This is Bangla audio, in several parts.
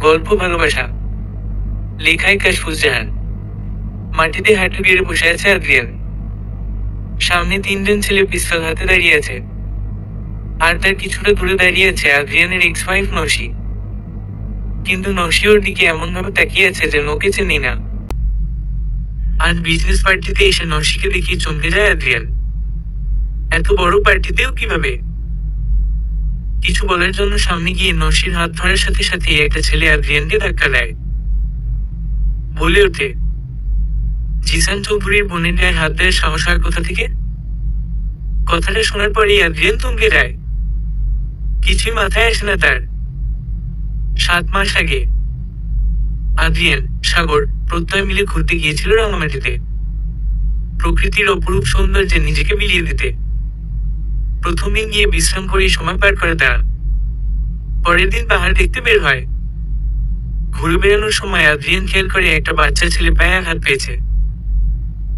গল্প ভালোবাসা, লেখায় কাশফুজ জাহান। মাটিতে হাঁটু গেড়ে বসে আছে আদ্রিয়ান। সামনে তিনজন ছেলে পিস্তল হাতে দাঁড়িয়ে আছে, আর তার কিছুটা দূরে দাঁড়িয়ে আছে আদ্রিয়ানের এক্স ওয়াইফ নসি। কিন্তু নসি ওর দিকে এমন ভাবে তাকিয়ে আছে যেন ওকে চেনি না। আজ বিজনেস পার্টিতে এসে নসিকে দেখিয়ে চমকে যায় আদ্রিয়ান। এত বড় পার্টিতেও কিভাবে? কিছু বলার জন্য সামনে গিয়ে নসির হাত ধরার সাথে সাথে একটা ছেলে আদ্রিয়ানকে ধাক্কা দেয়। বলে ওঠে, জিসান চৌধুরীর বোনের গায়ে হাত দেওয়ার সাহস হয় কোথা থেকে? কথাটা শোনার পরেই আদ্রিয়ান থমকে যায়। কিছুই মাথায় আসে না তার। 7 মাস আগে আদ্রিয়ান, সাগর, প্রত্যয় মিলে ঘুরতে গিয়েছিল রাঙামাটিতে, প্রকৃতির অপরূপ সৌন্দর্যে নিজেকে বিলিয়ে দিতে। প্রথম দিন গিয়ে বিশ্রাম করে সময় পার করে তারা। পরের দিন পাহাড় দেখতে বের হয়। ঘুরে বেড়ানোর সময় আদ্রিয়ান খেয়াল করে একটা বাচ্চা ছেলে পায়ে আঘাত পেয়েছে,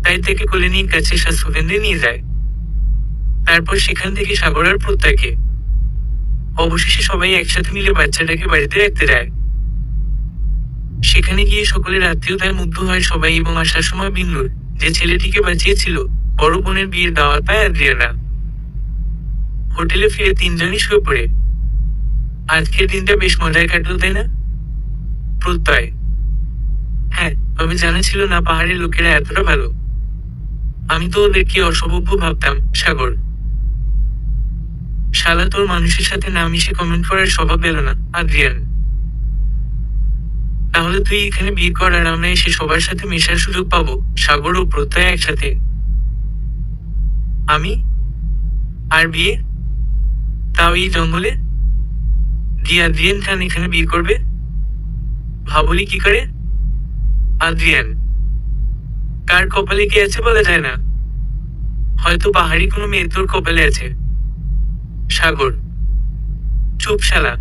তাই তাকে কোলে নিয়ে কাছে স্বাস্থ্যকেন্দ্রে নিয়ে যায়। তারপর সেখান থেকে সাগর আর প্রত্যয়কে। অবশেষে সবাই একসাথে মিলে বাচ্চাটাকে বাড়িতে রাখতে যায়। সেখানে গিয়ে সকলের আত্মীয়তায় মুগ্ধ হয় সবাই, এবং আসার সময় বিন্দুর, যে ছেলেটিকে বাঁচিয়েছিল, বড় বোনের বিয়ের দাওয়াত পায় আদ্রিয়ানা। হোটেলে ফিরে তিনজনই শুয়ে পড়ে। আজকের দিনটা বেশ মজায় কাটলো, তাই না? প্রত্যয়: হ্যাঁ, তবে জানা ছিল না পাহাড়ের লোকেরা এতটা ভালো। আমি তো ওদেরকে অসভ্য ভাবতাম। সাগর: শালা, তোর মানুষের সাথে না মিশে কমেন্ট করার স্বভাব এলো না। আদ্রিয়ান: তাহলে তুই এখানে বিয়ে কর আর আমরা এসে সবার সাথে মেশার সুযোগ পাবো, সাগর ও প্রত্যয় একসাথে। আমি? আর বিয়ে? তাও এই জঙ্গলে? আদ্রিয়ান খান এখানে বিয়ে করবে? ভাবলি কি করে? আদ্রিয়ান: কার কপালে কি আছে বলা যায় না, হয়তো পাহাড়ি কোনো মেয়ে তোর কপালে আছে। সাগর: চুপ শালা।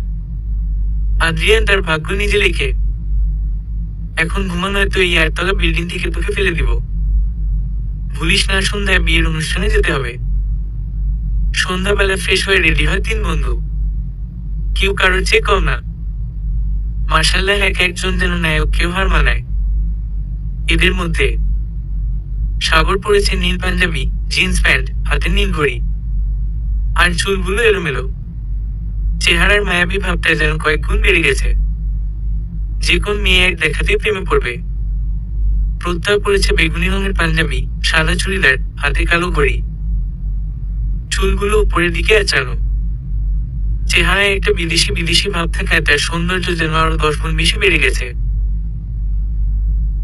আদ্রিয়ান তার ভাগ্য নিজে লেখে। এখন ঘুমা, নয়তো এই 8 তলা বিল্ডিং থেকে তোকে ফেলে দিব। ভুলিস না, সন্ধ্যায় বিয়ের অনুষ্ঠানে যেতে হবে। সন্ধ্যাবেলা ফ্রেশ হয়ে রেডি হয় 3 বন্ধু। কেউ কারোর চেয়ে কম না। মার্শাল্লাহ, এক একজন যেন নায়ক, কেউ হার মানায়। এদের মধ্যে সাগর পরেছে নীল পাঞ্জাবি, জিন্স প্যান্ট, হাতে নীল ঘড়ি, আর চুলগুলো এলোমেলো। চেহারার মায়াবী ভাবটা যেন কয়েক গুণ বেড়ে গেছে। যে কোন মেয়ে এক দেখাতেই প্রেমে পড়বে। প্রত্যয় পরেছে বেগুনি রঙের পাঞ্জাবি, সাদা চুড়িদার, হাতে কালো ঘড়ি, চুলগুলো উপরের দিকে আঁচানো। চেহারায় একটা বিদেশি বিদেশি ভাব থাকায় তার সৌন্দর্য যেন আরো 10 গুণ বেশি বেড়ে গেছে।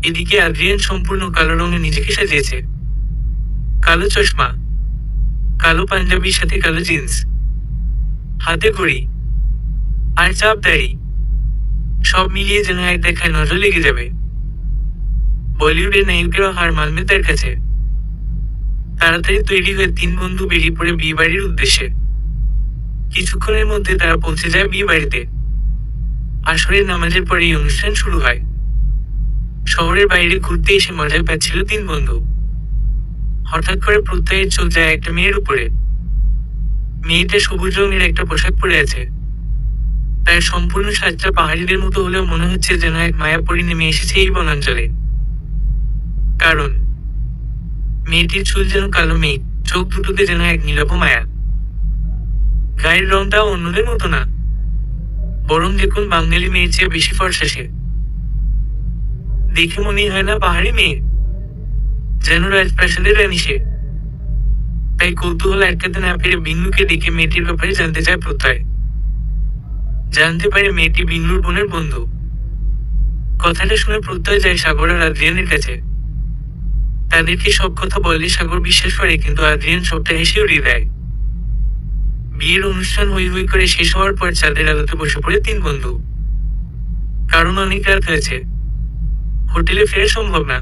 এদিকে আদ্রিয়ান সম্পূর্ণ কালো রঙে নিজেকে সাজিয়েছে। কালো চশমা, কালো পাঞ্জাবির সাথে কালো জিন্স, হাতে ঘড়ি, আর চাপ দাড়ি, সব মিলিয়ে যেন এক দেখায় নজর লেগে যাবে। বলিউডের নায়িকেরা হার মানবে তার কাছে। তাড়াতাড়ি তৈরি হয়ে 3 বন্ধু বেরিয়ে পড়ে বিয়ে বাড়ির উদ্দেশ্যে। কিছুক্ষণের মধ্যে তারা পৌঁছে যায় বিয়ে বাড়িতে। আসরের নামাজের পরে এই অনুষ্ঠান শুরু হয়। শহরের বাইরে ঘুরতে এসে মজা পাচ্ছিল 3 বন্ধু। হঠাৎ করে প্রত্যয়ের চোখ যায় একটা মেয়ের উপরে। মেয়েটা সবুজ রঙের একটা পোশাক পরে আছে। তার সম্পূর্ণ সাজটা পাহাড়িদের মতো হলেও মনে হচ্ছে যেন এক মায়াপরি নেমে এসেছে এই বনাঞ্চলে। কারণ মেয়েটির চুল যেন কালো মেঘ, চোখ দুটোতে যেন এক নীলাভ মায়া। গায়ের রংটাও অন্যদের মতো না, বরং দেখুন বাঙালি মেয়ের চেয়ে বেশি ফর্সা সে। দেখে মনেই হয় না পাহাড়ি মেয়ে, যেন রাজপ্রাসাদের রানী সে। তাই কৌতূহল আটকাতে না পেরে বিন্দুকে ডেকে মেয়েটির ব্যাপারে জানতে চায় প্রত্যয়। জানতে পারে মেয়েটি বিন্দুর বোনের বন্ধু। কথাটা শুনে প্রত্যয় যায় সাগর আর আদ্রিয়ানের কাছে। তাদেরকে সব কথা বললে সাগর বিশ্বাস করে, কিন্তু আদ্রিয়ান সবটা হেসে উড়িয়ে দেয়। বিয়ের অনুষ্ঠান হই হই করে শেষ হওয়ার পর চাঁদের আলোতে বসে পড়ে 3 বন্ধু। কারণ অনেক রাত হয়েছে, হোটেলে ফেরা সম্ভব না।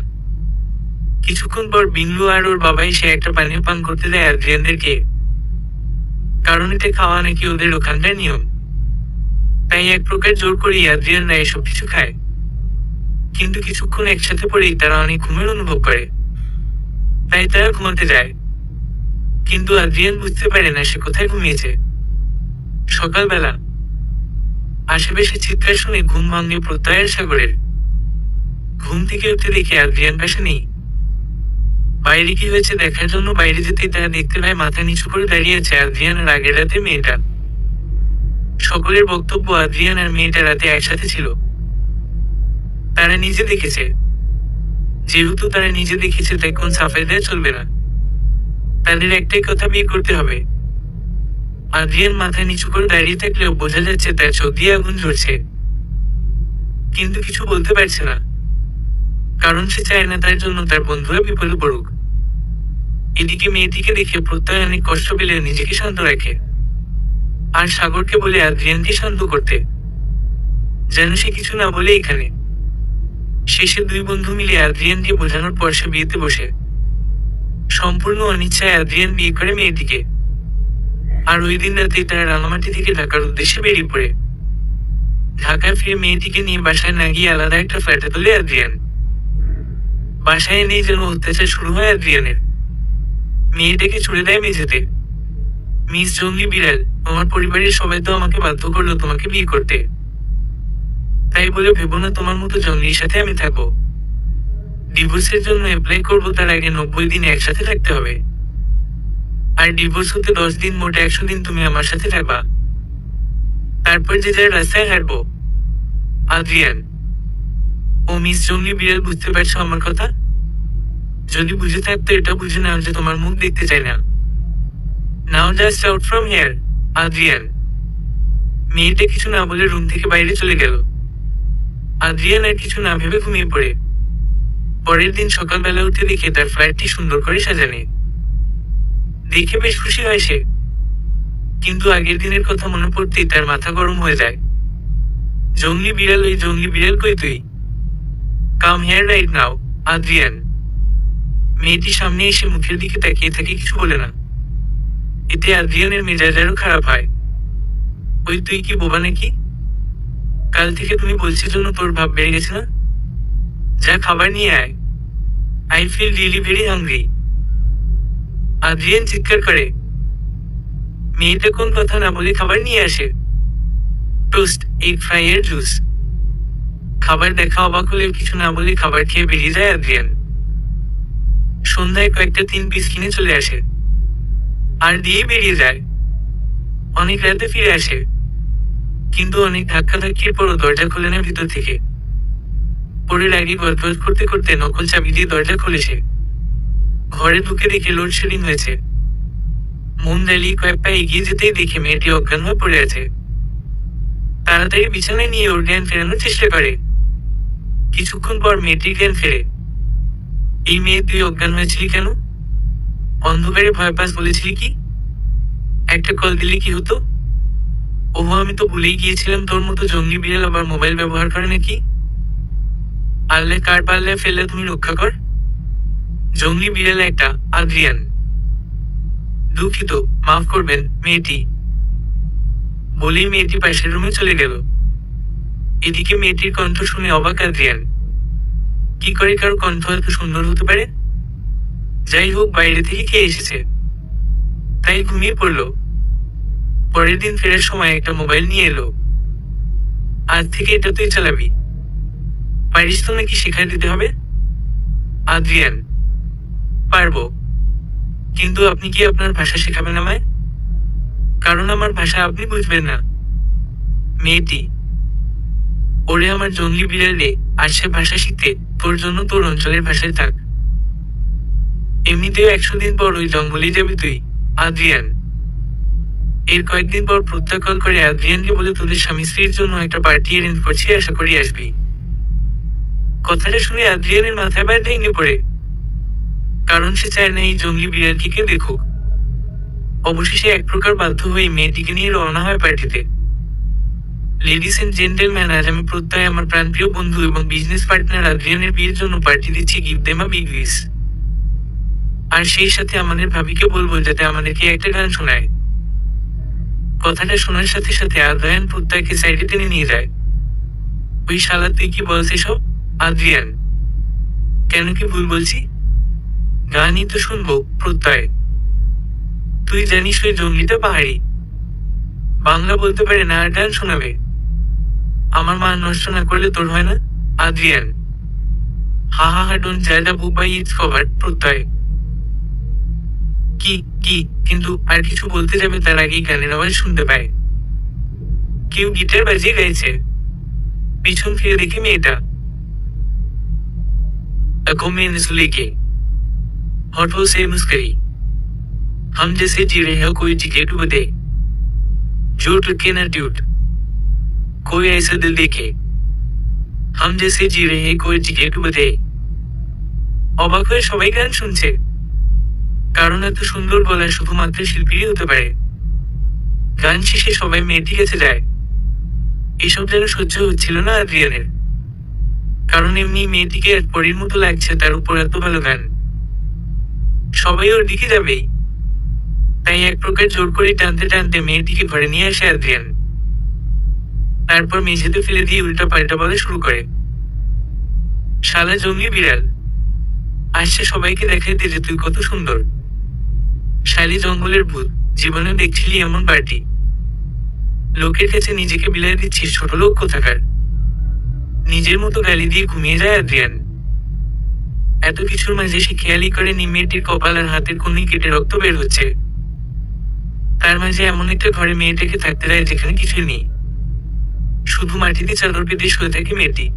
কিছুক্ষণ পর বিন্দু আর ওর বাবা এসে একটা পানীয় পান করতে দেয় আদ্রিয়ানদেরকে। কারণ এতে খাওয়া নাকি ওদের ওখানকার নিয়ম। তাই এক প্রকার জোর করেই আদ্রিয়ানরা এসব কিছু খায়। কিন্তু কিছুক্ষণ একসাথে পড়েই তারা অনেক ঘুমের অনুভব করে। তাই তারা ঘুমাতে যায়। কিন্তু আদ্রিয়ান বুঝতে পারে না সে কোথায় ঘুমিয়েছে। সকালবেলা আশেপাশে চিৎকার শুনে ঘুম ভাঙে প্রত্যয়ের সাগরের। ঘুম থেকে উঠে দেখে আদ্রিয়ান পাশে নেই। বাইরে কি হয়েছে দেখার জন্য বাইরে যেতেই তারা দেখতে পায় মাথা নিচু করে দাঁড়িয়ে আছে আদ্রিয়ানের আগের রাতে মেয়েটা। সকলের বক্তব্য আদ্রিয়ান আর মেয়েটা রাতে একসাথে ছিল। তারা নিজে দেখেছে, যেহেতু তারা নিজে দেখেছে তাই কোন সাফাই দেওয়া চলবে না। তাদের একটাই কথা, বিয়ে করতে হবে। আদ্রিয়ান মাথা নিচু করে দাঁড়িয়ে থাকলেও বোঝা যাচ্ছে তার চোখ দিয়ে আগুন ঝরছে, কিন্তু কিছু বলতে পারছে না, কারণ সে চায় না তার জন্য তার বন্ধুরা বিপদে পড়ুক। এদিকে মেয়েটিকে দেখে প্রত্যয় অনেক কষ্ট পেলে নিজেকে শান্ত রাখে, আর সাগরকে বলে আদ্রিয়ানকে শান্ত করতে, যেন সে কিছু না বলে এখানে। শেষে দুই বন্ধু মিলে আদ্রিয়ানকে বোঝানোর পর সে বিয়েতে বসে। সম্পূর্ণ অনিচ্ছায় আদ্রিয়ান বিয়ে করে মেয়েটিকে, আর ওই দিন রাতে তারা রাঙামাটি থেকে ঢাকার উদ্দেশ্যে বেরিয়ে পড়ে। ঢাকায় ফিরে মেয়েটিকে নিয়ে বাসায় না গিয়ে আলাদা একটা ফ্ল্যাটে তোলে আদ্রিয়ান। বাসায় এনেই যেন অত্যাচার শুরু হয় আদ্রিয়ানের। মেয়েটাকে ছুড়ে দেয় মেঝেতে। মিস জঙ্গলি বিড়াল, তোমার পরিবারের সবাই তো আমাকে বাধ্য করলো তোমাকে বিয়ে করতে, তাই বলে ভেবো না তোমার মতো জঙ্গলির সাথে আমি থাকবো। ডিভোর্সের জন্য অ্যাপ্লাই করবো, তার আগে 90 দিন একসাথে থাকতে হবে, আর ডিভোর্স হতে 10 দিন, মোট 100 দিন তুমি আমার সাথে থাকবা, তারপর যে যার রাস্তায় হাঁটবো। আদ্রিয়ান: ও মিস জঙ্গলি বিড়াল, বুঝতে পারছো আমার কথা? যদি বুঝে থাকতো এটা বুঝে নাও যে তোমার মুখ দেখতে চাই না। Now just out from here. Adrian. মেয়েটা কিছু না বলে রুম থেকে বাইরে চলে গেল। আদ্রিয়ান আর কিছু না ভেবে ঘুমিয়ে পড়ে। পরের দিন সকালবেলা উঠে দেখে তার ফ্ল্যাটটি সুন্দর করে সাজানো। দেখে বেশ খুশি হয় সে, কিন্তু আগের দিনের কথা মনে পড়তেই তার মাথা গরম হয়ে যায়। জঙ্গলি বিড়াল, ওই জঙ্গলি বিড়াল কই তুই? Come here right now. Adrian. মেয়েটি সামনে এসে মুখের দিকে তাকিয়ে থাকে, কিছু বলে না। এতে আদ্রিয়ানের মেজাজ আরো খারাপ হয়। ওই তুই কি বোবা নাকি? কাল থেকে তুমি বলছি জন্য তোর ভাব বেড়ে গেছে না? যা খাবার নিয়ে আয়। I feel really very hungry. Adrian চিৎকার করে। মেয়েটা কোন কথা না বলে খাবার নিয়ে আসে। টোস্ট, এগ ফ্রাই এর জুস। খাবার দেখা অবাক হলেও কিছু না বলে খাবার খেয়ে বেরিয়ে যায় আদ্রিয়ান। সন্ধ্যায় কয়েকটা 3 পিস কিনে চলে আসে, আর দিয়ে বেরিয়ে যায়। অনেক রাতে ফিরে আসে, কিন্তু অনেক ধাক্কাধাক্কির পরও দরজা খোলে না ভিতর থেকে। পরের আগে গজগজ করতে করতে নকল চাবি দিয়ে দরজা খুলেছে। ঘরে ঢুকে দেখে লোডশেডিং হয়েছে। মন জ্বালিয়ে কয়েক পা এগিয়ে যেতেই দেখে মেয়েটি অজ্ঞান হয়ে পড়ে আছে। তাড়াতাড়ি বিছানায় নিয়ে ওর জ্ঞান ফেরানোর চেষ্টা করে। কিছুক্ষণ পর মেয়েটির জ্ঞান ফেরে। এই মেয়ে, তুই অজ্ঞান হয়েছিলি কেন? অন্ধকারে ভয় পাস বলেছিলি কি? একটা কল দিলে কি হতো? ওহো, আমি তো ভুলেই গিয়েছিলাম তোর মতো জঙ্গলি বিড়াল আবার মোবাইল ব্যবহার করে নাকি। আল্লাহ কার পাল্লায় ফেললে তুমি রক্ষা কর। জঙ্গলি বিড়াল একটা। আদ্রিয়ান। দুঃখিত, মাফ করবেন মেয়েটি, বলেই মেয়েটি পাশের রুমে চলে গেল। এদিকে মেয়েটির কণ্ঠ শুনে অবাক আদ্রিয়ান। কি করে কারো কণ্ঠ এত সুন্দর হতে পারে? যাই হোক, বাইরে থেকে খেয়ে এসেছে, তাই ঘুমিয়ে পড়ল। পরের দিন ফেরার সময় একটা মোবাইল নিয়ে এলো। আজ থেকে এটা তুই চালাবি, পারিস তো নাকি শেখায় দিতে হবে? আদ্রিয়ান: পারবো, কিন্তু আপনি কি আপনার ভাষা শেখাবেন আমায়? কারণ আমার ভাষা আপনি বুঝবেন না। মেয়েটি: ওরে আমার জঙ্গলি বিড়াল রে, আর সে ভাষা শিখতে তোর জন্য তোর অঞ্চলের ভাষায় থাক। এমনিতেও 100 দিন পর ওই জঙ্গলে যাবি তুই। আদ্রিয়ান। এর কয়েকদিন পর প্রত্যয় কল করে আদ্রিয়ানকে বলে, তোদের স্বামী স্ত্রীর জন্য একটা পার্টি অ্যারেঞ্জ করছি, আশা করি আসবি। কথাটা শুনে আদ্রিয়ানের মাথায় বার ভেঙে পড়ে, কারণ সে চায় না এই জঙ্গলি বিড়ালটিকে দেখুক। অবশেষে এক প্রকার বাধ্য হয়ে মেয়েটিকে নিয়ে রওনা হয় পার্টিতে। লেডিস এন্ড জেন্টেলম্যান, আজ আমি প্রত্যয়, আমার প্রাণপ্রিয় বন্ধু এবং বিজনেস পার্টনার আদ্রিয়ানের বিয়ের জন্য পার্টি দিচ্ছি। Give them a big wish. আর সেই সাথে আমাদের ভাবিকে বলবো যাতে আমাদেরকে একটা গান শোনায়। কথাটা শোনার সাথে সাথে আদ্রিয়ান প্রত্যয়কে সাইডে টেনে নিয়ে যায়। ওই শালা, তুই কি বলছ এসব? আদ্রিয়ান: কেন, কি ভুল বলছি? গানই তো শুনবো। প্রত্যয়: তুই জানিস ওই জঙ্গলিটা পাহাড়ি, বাংলা বলতে পারে না, আর গান শোনাবে? আমার মান নষ্ট না করলে তোর হয় না, Adrian? Ha Ha Ha, don't জাজ আ বুক বাই ইটস কভার, প্রত্যয়। কি কি কিন্তু আর কিছু বলতে যাবে তার আগেই গানের আওয়াজ শুনতে পায়। কেউ গিটার বাজিয়ে গাইছে। পিছন ফিরে দেখে মেয়েটা। लेके होठों से मुस्करी, हम जैसे जी रहे हो कोई टिकट बदे, झूठ के न ट्यूट, कोई ऐसा दिल देखे, हम जैसे जी रहे हैं कोई टिकट बदे। অবাক হয়ে সবাই গান শুনছে, কারণ এত সুন্দর গলা শুধুমাত্র শিল্পীরই হতে পারে। গান শেষে সবাই মেয়েটির কাছে যায়। এসব যেন সহ্য হচ্ছিল না আদ্রিয়ানের, কারণ এমনি মেয়েটিকে এক পরীর মতো লাগছে, তার উপর এত ভালো গান। সবাই ওর দিকে যাবেই, তাই এক প্রকার জোর করে টানতে টানতে মেয়েটিকে ঘরে নিয়ে আসে আদ্রিয়ান। তারপর মেঝেতে ফেলে দিয়ে উল্টা পাল্টা বলা শুরু করে, শালা জঙ্গলি বিড়াল, আসছে সবাইকে দেখাইতে যে তুই কত সুন্দর। শালি জঙ্গলের ভূত, জীবনে দেখছিলি এমন পার্টি? লোকের কাছে নিজেকে বিলাই দিচ্ছিস, ছোট লোক কোথাকার। নিজের মতো গালি দিয়ে ঘুমিয়ে যায় আদ্রিয়ান। এত কিছুর মাঝে সে খেয়ালই করেনি মেয়েটির কপাল আর হাতের কোণে কেটে রক্ত বের হচ্ছে। তার মাঝে এমন একটা ঘরে মেয়েটাকে থাকতে দেয় যেখানে কিছুই নেই, শুধু মাটিতে চাদর পেতে শুয়ে থাকে মেয়েটি।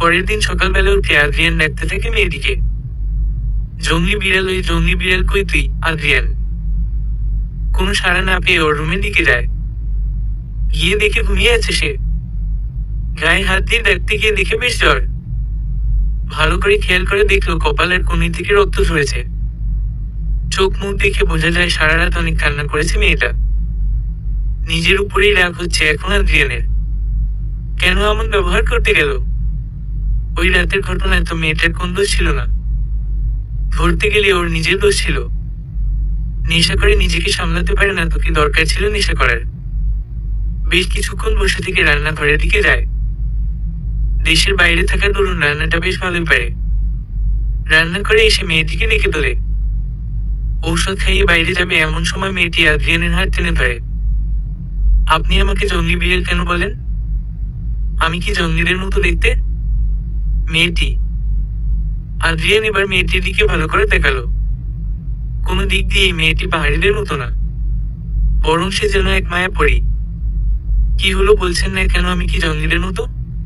পরের দিন সকালবেলা উঠে আদ্রিয়ান ডাকতে থাকে মেয়েটিকে, জঙ্গলি বিড়াল, ওই জঙ্গলি বিড়াল কই তুই আদ্রিয়ান? কোনো সাড়া না পেয়ে ওর রুমের দিকে যায়। গিয়ে দেখে ঘুমিয়ে আছে সে। গায়ে হাত দিয়ে ডাকতে গিয়ে দেখে বেশ জ্বর। ভালো করে খেয়াল করে দেখলো কপালের কোণে থেকে রক্ত ঝরেছে। চোখ মুখ দেখে বোঝা যায় সারা রাত অনেক কান্না করেছে মেয়েটা। নিজের উপরেই রাগ হচ্ছে এখন আদ্রিয়ানের। কেন এমন ব্যবহার করতে গেল? ওই রাতের ঘটনায় তো মেয়েটার কোন দোষ ছিল না, ধরতে গেলে ওর নিজের দোষ ছিল। নেশা করে নিজেকে সামলাতে পারে না তো কি দরকার ছিল নেশা করার? বেশ কিছুক্ষণ বসে থেকে রান্নাঘরের দিকে যায়। দেশের বাইরে থাকার দরুন রান্নাটা বেশ ভালোই পারে। রান্না করে এসে মেয়েটিকে ডেকে তোলে। ঔষধ খাইয়ে বাইরে যাবে এমন সময় মেয়েটি আদ্রিয়ানের হাত টেনে ধরে। আপনি আমাকে জঙ্গলি বিড়াল কেন বলেন? আমি কি জঙ্গলিদের মতো দেখতে? মেয়েটি। আদ্রিয়ান এবার মেয়েটির দিকে ভালো করে দেখালো। কোনো দিক দিয়ে মেয়েটি পাহাড়িদের মতো না, বরং সে যেন এক মায়া পড়ি। কি হলো বলছেন না কেন আমি কি জঙ্গলিদের মতো?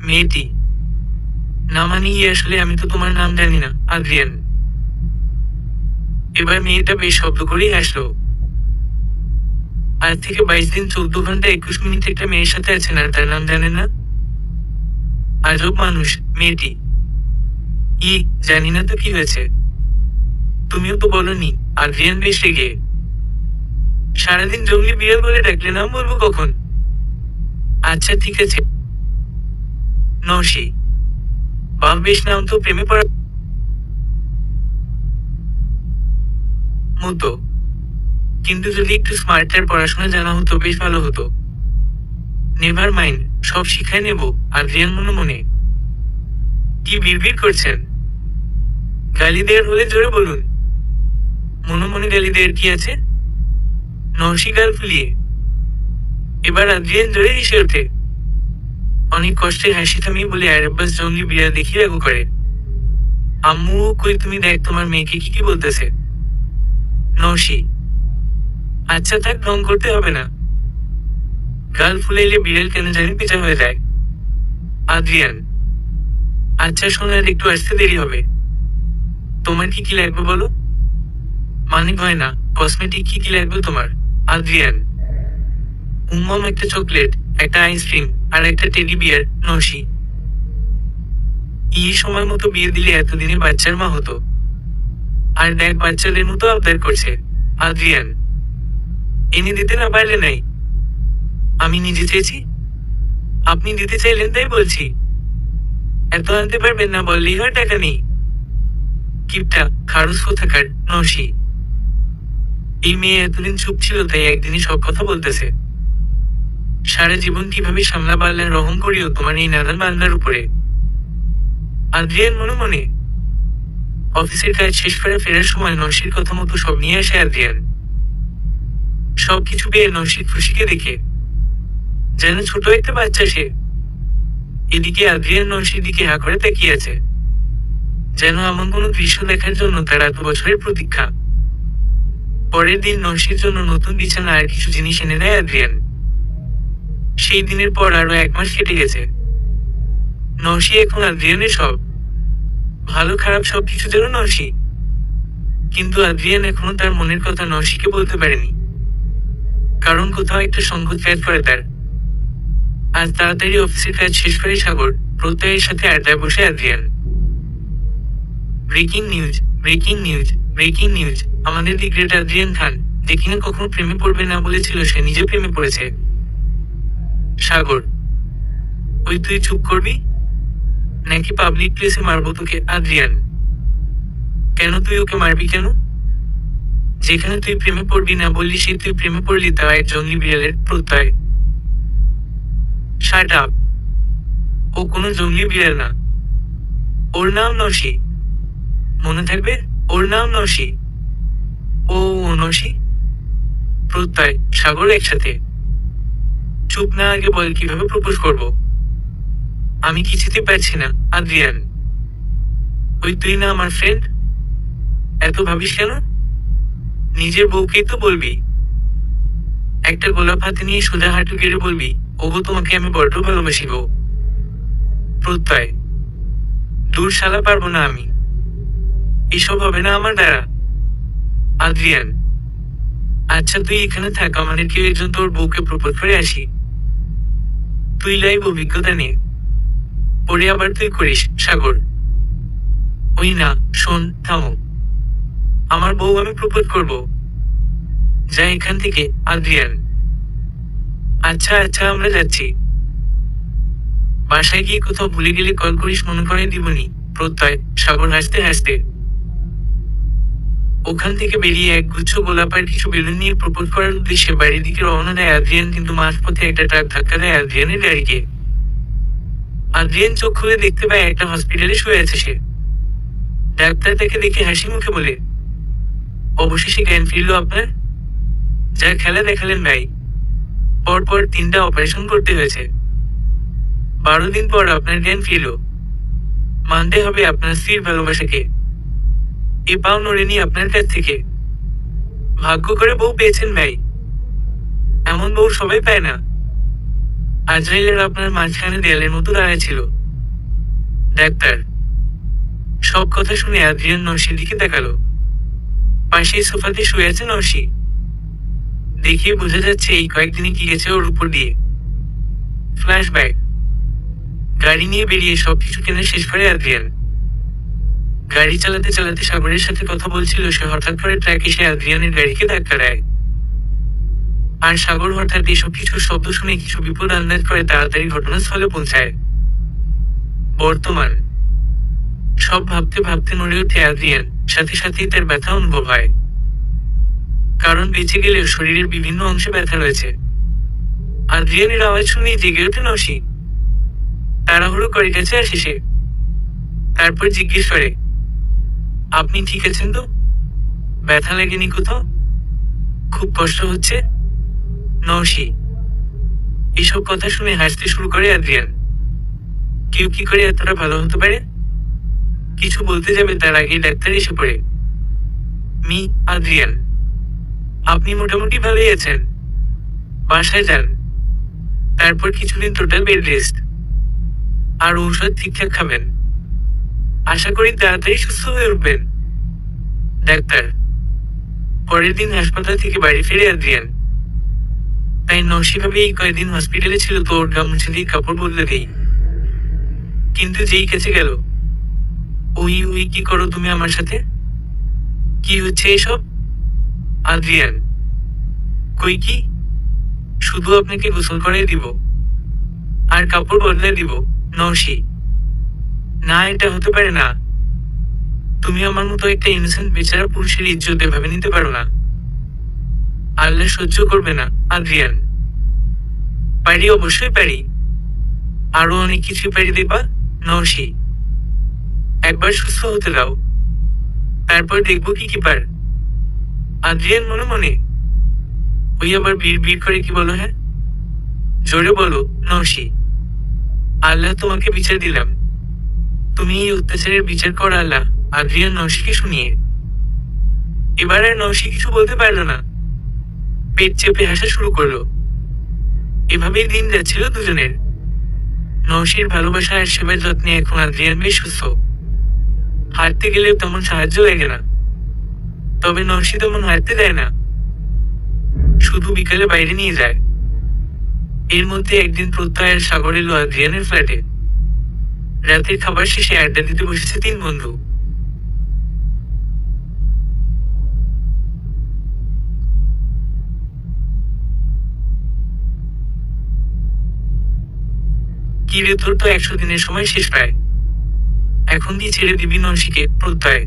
মেয়েটি। না মানে আসলে আমি তো তোমার নাম জানি না আদ্রিয়ান। এবার মেয়েটা বেশ শব্দ করেই হাসলো। আজ থেকে 22 দিন 14 ঘন্টা 21 মিনিট একটা মেয়ের সাথে আছেন আর তার নাম জানেন না? আজব মানুষ মেয়েটি। জানি না তো কি হয়েছে, তুমিও তো বলনি। আদ্রিয়ান বেশ রেগে। সারাদিন জঙ্গলি বিড়াল বলে ডাকলে নাম বলবো কখন? আচ্ছা ঠিক আছে। নৌশি। বাহ, বেশ নাম তো, প্রেমে পড়া মতো। কিন্তু যদি একটু স্মার্টার পড়াশোনা জানা হতো বেশ ভালো হতো। নেভার মাইন্ড, সব শিখায় নেব। আদ্রিয়ান মনে মনে। কি বিড়বিড় করছেন? গালি দেয়ার হলে জোরে বলুন। মনে মনে গালি দেয়ার কি আছে? নৌশি গাল ফুলিয়ে। এবার আদ্রিয়ান জোরে হেসে ওঠে। অনেক কষ্টে হাসি থামিয়ে বলে আরাব্বাস জঙ্গলি বিড়াল দেখিয়ে রাগু করে, আম্মু কই তুমি দেখ তোমার মেয়েকে কি কি বলতেছে। নৌশি। আচ্ছা থাক, ঢং করতে হবে না। গাল ফুলাইলে বিড়াল কেন জানি পেঁচা হয়ে যায়। আদ্রিয়ান। আচ্ছা শোনার একটু আসতে দেরি হবে। তোমার কি কি লাগবে বলো? মানে হয় না, কসমেটিক কি কি লাগবে তোমার? আদ্রিয়ান। উম্মম, একটা চকলেট, একটা আইসক্রিম আর একটা টেডি বিয়ার। নৌশি। সময় মতো বিয়ে দিলে এতদিনে বাচ্চার মা হতো, আর দেখ বাচ্চাদের মতো আবদার করছে। আদ্রিয়ান। এনে দিতে না পারলে নাই, আমি নিজে চেয়েছি। আপনি দিতে চাইলেন তাই বলছি। এত আনতে পারবেন না বললেই হয় টাকা নেই। কিপটা খারুস কোথাকার। নৌশি। এই মেয়ে এতদিন চুপ ছিল তাই একদিনই সব কথা বলতেছে। সারা জীবন কিভাবে সামলাবো আল্লাহ রহম করিও তোমার এই নাদান বান্দার উপরে। আদ্রিয়ান মনে মনে। অফিসের কাজ শেষ করে ফেরার সময় নৌশির কথা মতো সব নিয়ে আসে আদ্রিয়ান। সবকিছু পেয়ে নৌশি খুশিকে দেখে যেন ছোট একটা বাচ্চা সে। এদিকে আদ্রিয়ান নরসির দিকে হা করে তাকিয়ে আছে, যেন এমন কোনো দৃশ্য দেখার জন্য তার এত বছরের প্রতীক্ষা। পরের দিন নরসির জন্য নতুন বিছানা আর কিছু জিনিস এনে দেয় আদ্রিয়ান। সেই দিনের পর আরো 1 মাস কেটে গেছে। নরসি এখন আদ্রিয়ানের সব, ভালো খারাপ সবকিছু যেন নরসি। কিন্তু আদ্রিয়ান এখনো তার মনের কথা নরসিকে বলতে পারেনি, কারণ কোথাও একটা সংকোচ কাজ করে তার। আজ তাড়াতাড়ি অফিসের কাজ শেষ করে সাগর প্রত্যয়ের সাথে আড্ডায় বসে Adrian. Breaking news, breaking news, breaking news. আমাদের দি গ্রেট আদ্রিয়ান খান যে কিনা কখনো প্রেমে পড়বে না বলেছিল, সে নিজে প্রেমে পড়েছে। সাগর, ওই তুই চুপ করবি নাকি পাবলিক প্লেসে মারবো তোকে? আদ্রিয়ান, কেন তুই ওকে মারবি কেন? যেখানে তুই প্রেমে পড়বি না বললি সে তুই প্রেমে পড়লি, তা এক জঙ্গলি বিড়ালের প্রত্যয়। শাট আপ, ও কোনো জঙ্গলি বিড়াল না, ওর নাম নরসি। মনে থাকবে, ওর নাম নরসি। ও নরসি? প্রত্যয়, সাগর একসাথে। চুপ না, আগে বল কিভাবে প্রপোজ করব। আমি কিছুতে পারছি না। আদ্রিয়ান, ওই তুই না আমার ফ্রেন্ড, এত ভাবিস কেন? নিজের বউকেই তো বলবি। একটা গোলাপ হাতে নিয়ে সোজা হাঁটু গেড়ে বলবি, ওগো তোমাকে আমি বড্ড ভালোবাসি গো। প্রত্যয়, দূর শালা, পারবো না আমি, এসব হবে না আমার দ্বারা। আদ্রিয়ান, আচ্ছা তুই এখানে থাক, আমাদের কেউ একজন তোর বউকে প্রপোজ করে আসি। তুই লাইভ অভিজ্ঞতা নিয়ে পরে আবার তুই করিস। সাগর, ওই না, শোন, থামো, আমার বউ আমি প্রপোজ করব, যা এখান থেকে। আদ্রিয়ান, আচ্ছা আচ্ছা আমরা যাচ্ছি। বাসায় গিয়ে কোথাও ভুলে গেলে কল করিস, মনে করে দিবনি। প্রত্যয়, সাগর হাসতে হাসতে ওখান থেকে বেরিয়ে এক গুচ্ছ গোলাপ আর কিছু বেলুন নিয়ে প্রপোজ করার উদ্দেশ্যে বাড়ির দিকে রওনা দেয় আদ্রিয়ান, কিন্তু মাঝপথে একটা ট্রাক ধাক্কা দেয় আদ্রিয়ানের গাড়িকে। আদ্রিয়ান চোখ খুলে দেখতে পায় একটা হসপিটালে শুয়ে আছে সে। ডাক্তার তাকে দেখে হাসি মুখে বলে, অবশেষে জ্ঞান ফিরল আপনার? যা খেলা দেখালেন ভাই, পরপর 3টা অপারেশন করতে হয়েছে, 12 দিন পর আপনার জ্ঞান ফিরল। মানতে হবে আপনার স্ত্রীর ভালোবাসাকে, এ পাও নড়েনি আপনার কাছ থেকে। ভাগ্য করে বউ পেয়েছেন ভাই, এমন বউ সবাই পায় না। আজরাইলের আপনার মাঝখানে দেয়ালের মতো দাঁড়ায় ছিল। ডাক্তার সব কথা শুনে আদ্রিয়ান নরসির দিকে তাকালো। পাশেই সোফাতে শুয়ে আছে নরসি। দেখিয়ে বোঝা যাচ্ছে এই কয়েকদিনে কি গেছে ওর উপর দিয়ে। ফ্ল্যাশব্যাক, গাড়ি নিয়ে বেরিয়ে সবকিছু কেনা শেষ করে আদ্রিয়ান গাড়ি চালাতে চালাতে সাগরের সাথে কথা বলছিল। সে হঠাৎ করে ট্র্যাক এসে আদ্রিয়ানের গাড়িকে ধাক্কা দেয়, আর সাগর হঠাৎ এসব কিছু শব্দ শুনে কিছু বিপদ আন্দাজ করে তাড়াতাড়ি ঘটনাস্থলে পৌঁছায়। বর্তমান সব ভাবতে ভাবতে নড়ে ওঠে আদ্রিয়ান, সাথে সাথেই তার ব্যথা অনুভব হয়, কারণ বেঁচে গেলেও শরীরের বিভিন্ন অংশে ব্যথা রয়েছে। আদ্রিয়ানের আওয়াজ শুনেই জেগে ওঠে নরসি। তাড়াহুড়ো করে কাছে আসে সে, তারপর জিজ্ঞেস করে, আপনি ঠিক আছেন তো? ব্যথা লাগেনি কোথাও? খুব কষ্ট হচ্ছে? নরসি এসব কথা শুনে হাসতে শুরু করে আদ্রিয়ান। কেউ কি করে এতটা ভালো হতে পারে? কিছু বলতে যাবে তার আগে ডাক্তার এসে পড়ে। আদ্রিয়ান, আপনি মোটামুটি ভালোই আছেন, বাসায় যান, তারপর কিছুদিন টোটাল বেড রেস্ট আর ঔষধ ঠিকঠাক খাবেন, আশা করি তাড়াতাড়ি সুস্থ হয়ে উঠবেন। ডাক্তার পরের দিন হাসপাতাল থেকে বাড়ি ফিরে আদ্রিয়ান। তাই নরসি ভাবে এই কয়েকদিন হসপিটালে ছিল তো ওর গামছা দিয়ে কাপড় বদলে দেই, কিন্তু যেই কাছে গেল, ওই কি করো তুমি আমার সাথে? কি হচ্ছে এসব? আদ্রিয়ান, কই কি, শুধু আপনাকে গোসল করে দিব আর কাপড় বদলে দিব। নরসি, না এটা হতে পারে না, তুমি আমার মতো একটা ইনোসেন্ট বেচারা পুরুষের ইজ্জত এভাবে নিতে পারো না, আল্লাহ সহ্য করবে না। আদ্রিয়ান, পারি, অবশ্যই পারি, আরো অনেক কিছু পারি দেবা। নরসি, একবার সুস্থ হতে দাও, তারপর দেখবো কি কি পার। আদ্রিয়ান মনে মনে, ওই আবার বিড় বিড় করে কি বলো? হ্যাঁ জোরে বলো। নরসি, আল্লাহ তোমাকে বিচার দিলাম, তুমি এই অত্যাচারের বিচার কর আল্লাহ। আদ্রিয়ান নওশীকে শুনিয়ে এবার আর নওশী কিছু বলতে পারল না, পেট চেপে হাসা শুরু করলো। এভাবেই দিন যাচ্ছিল দুজনের। নওশীর ভালোবাসা আর সেবার যত্নে এখন আদ্রিয়ান বেশ সুস্থ, হাঁটতে গেলেও তেমন সাহায্য লাগে না। তবে নওশী তেমন হাঁটতে দেয় না, শুধু বিকালে বাইরে নিয়ে যায়। এর মধ্যে একদিন প্রত্যয় আর সাগর এলো আদ্রিয়ানের ফ্ল্যাটে। রাতের খাবার শেষে আড্ডা দিতে বসেছে তিন বন্ধু। কি রে, তোর তো 100 দিনের সময় শেষ প্রায়, এখন দিয়ে ছেড়ে দিবি নওশীকে? প্রত্যয়: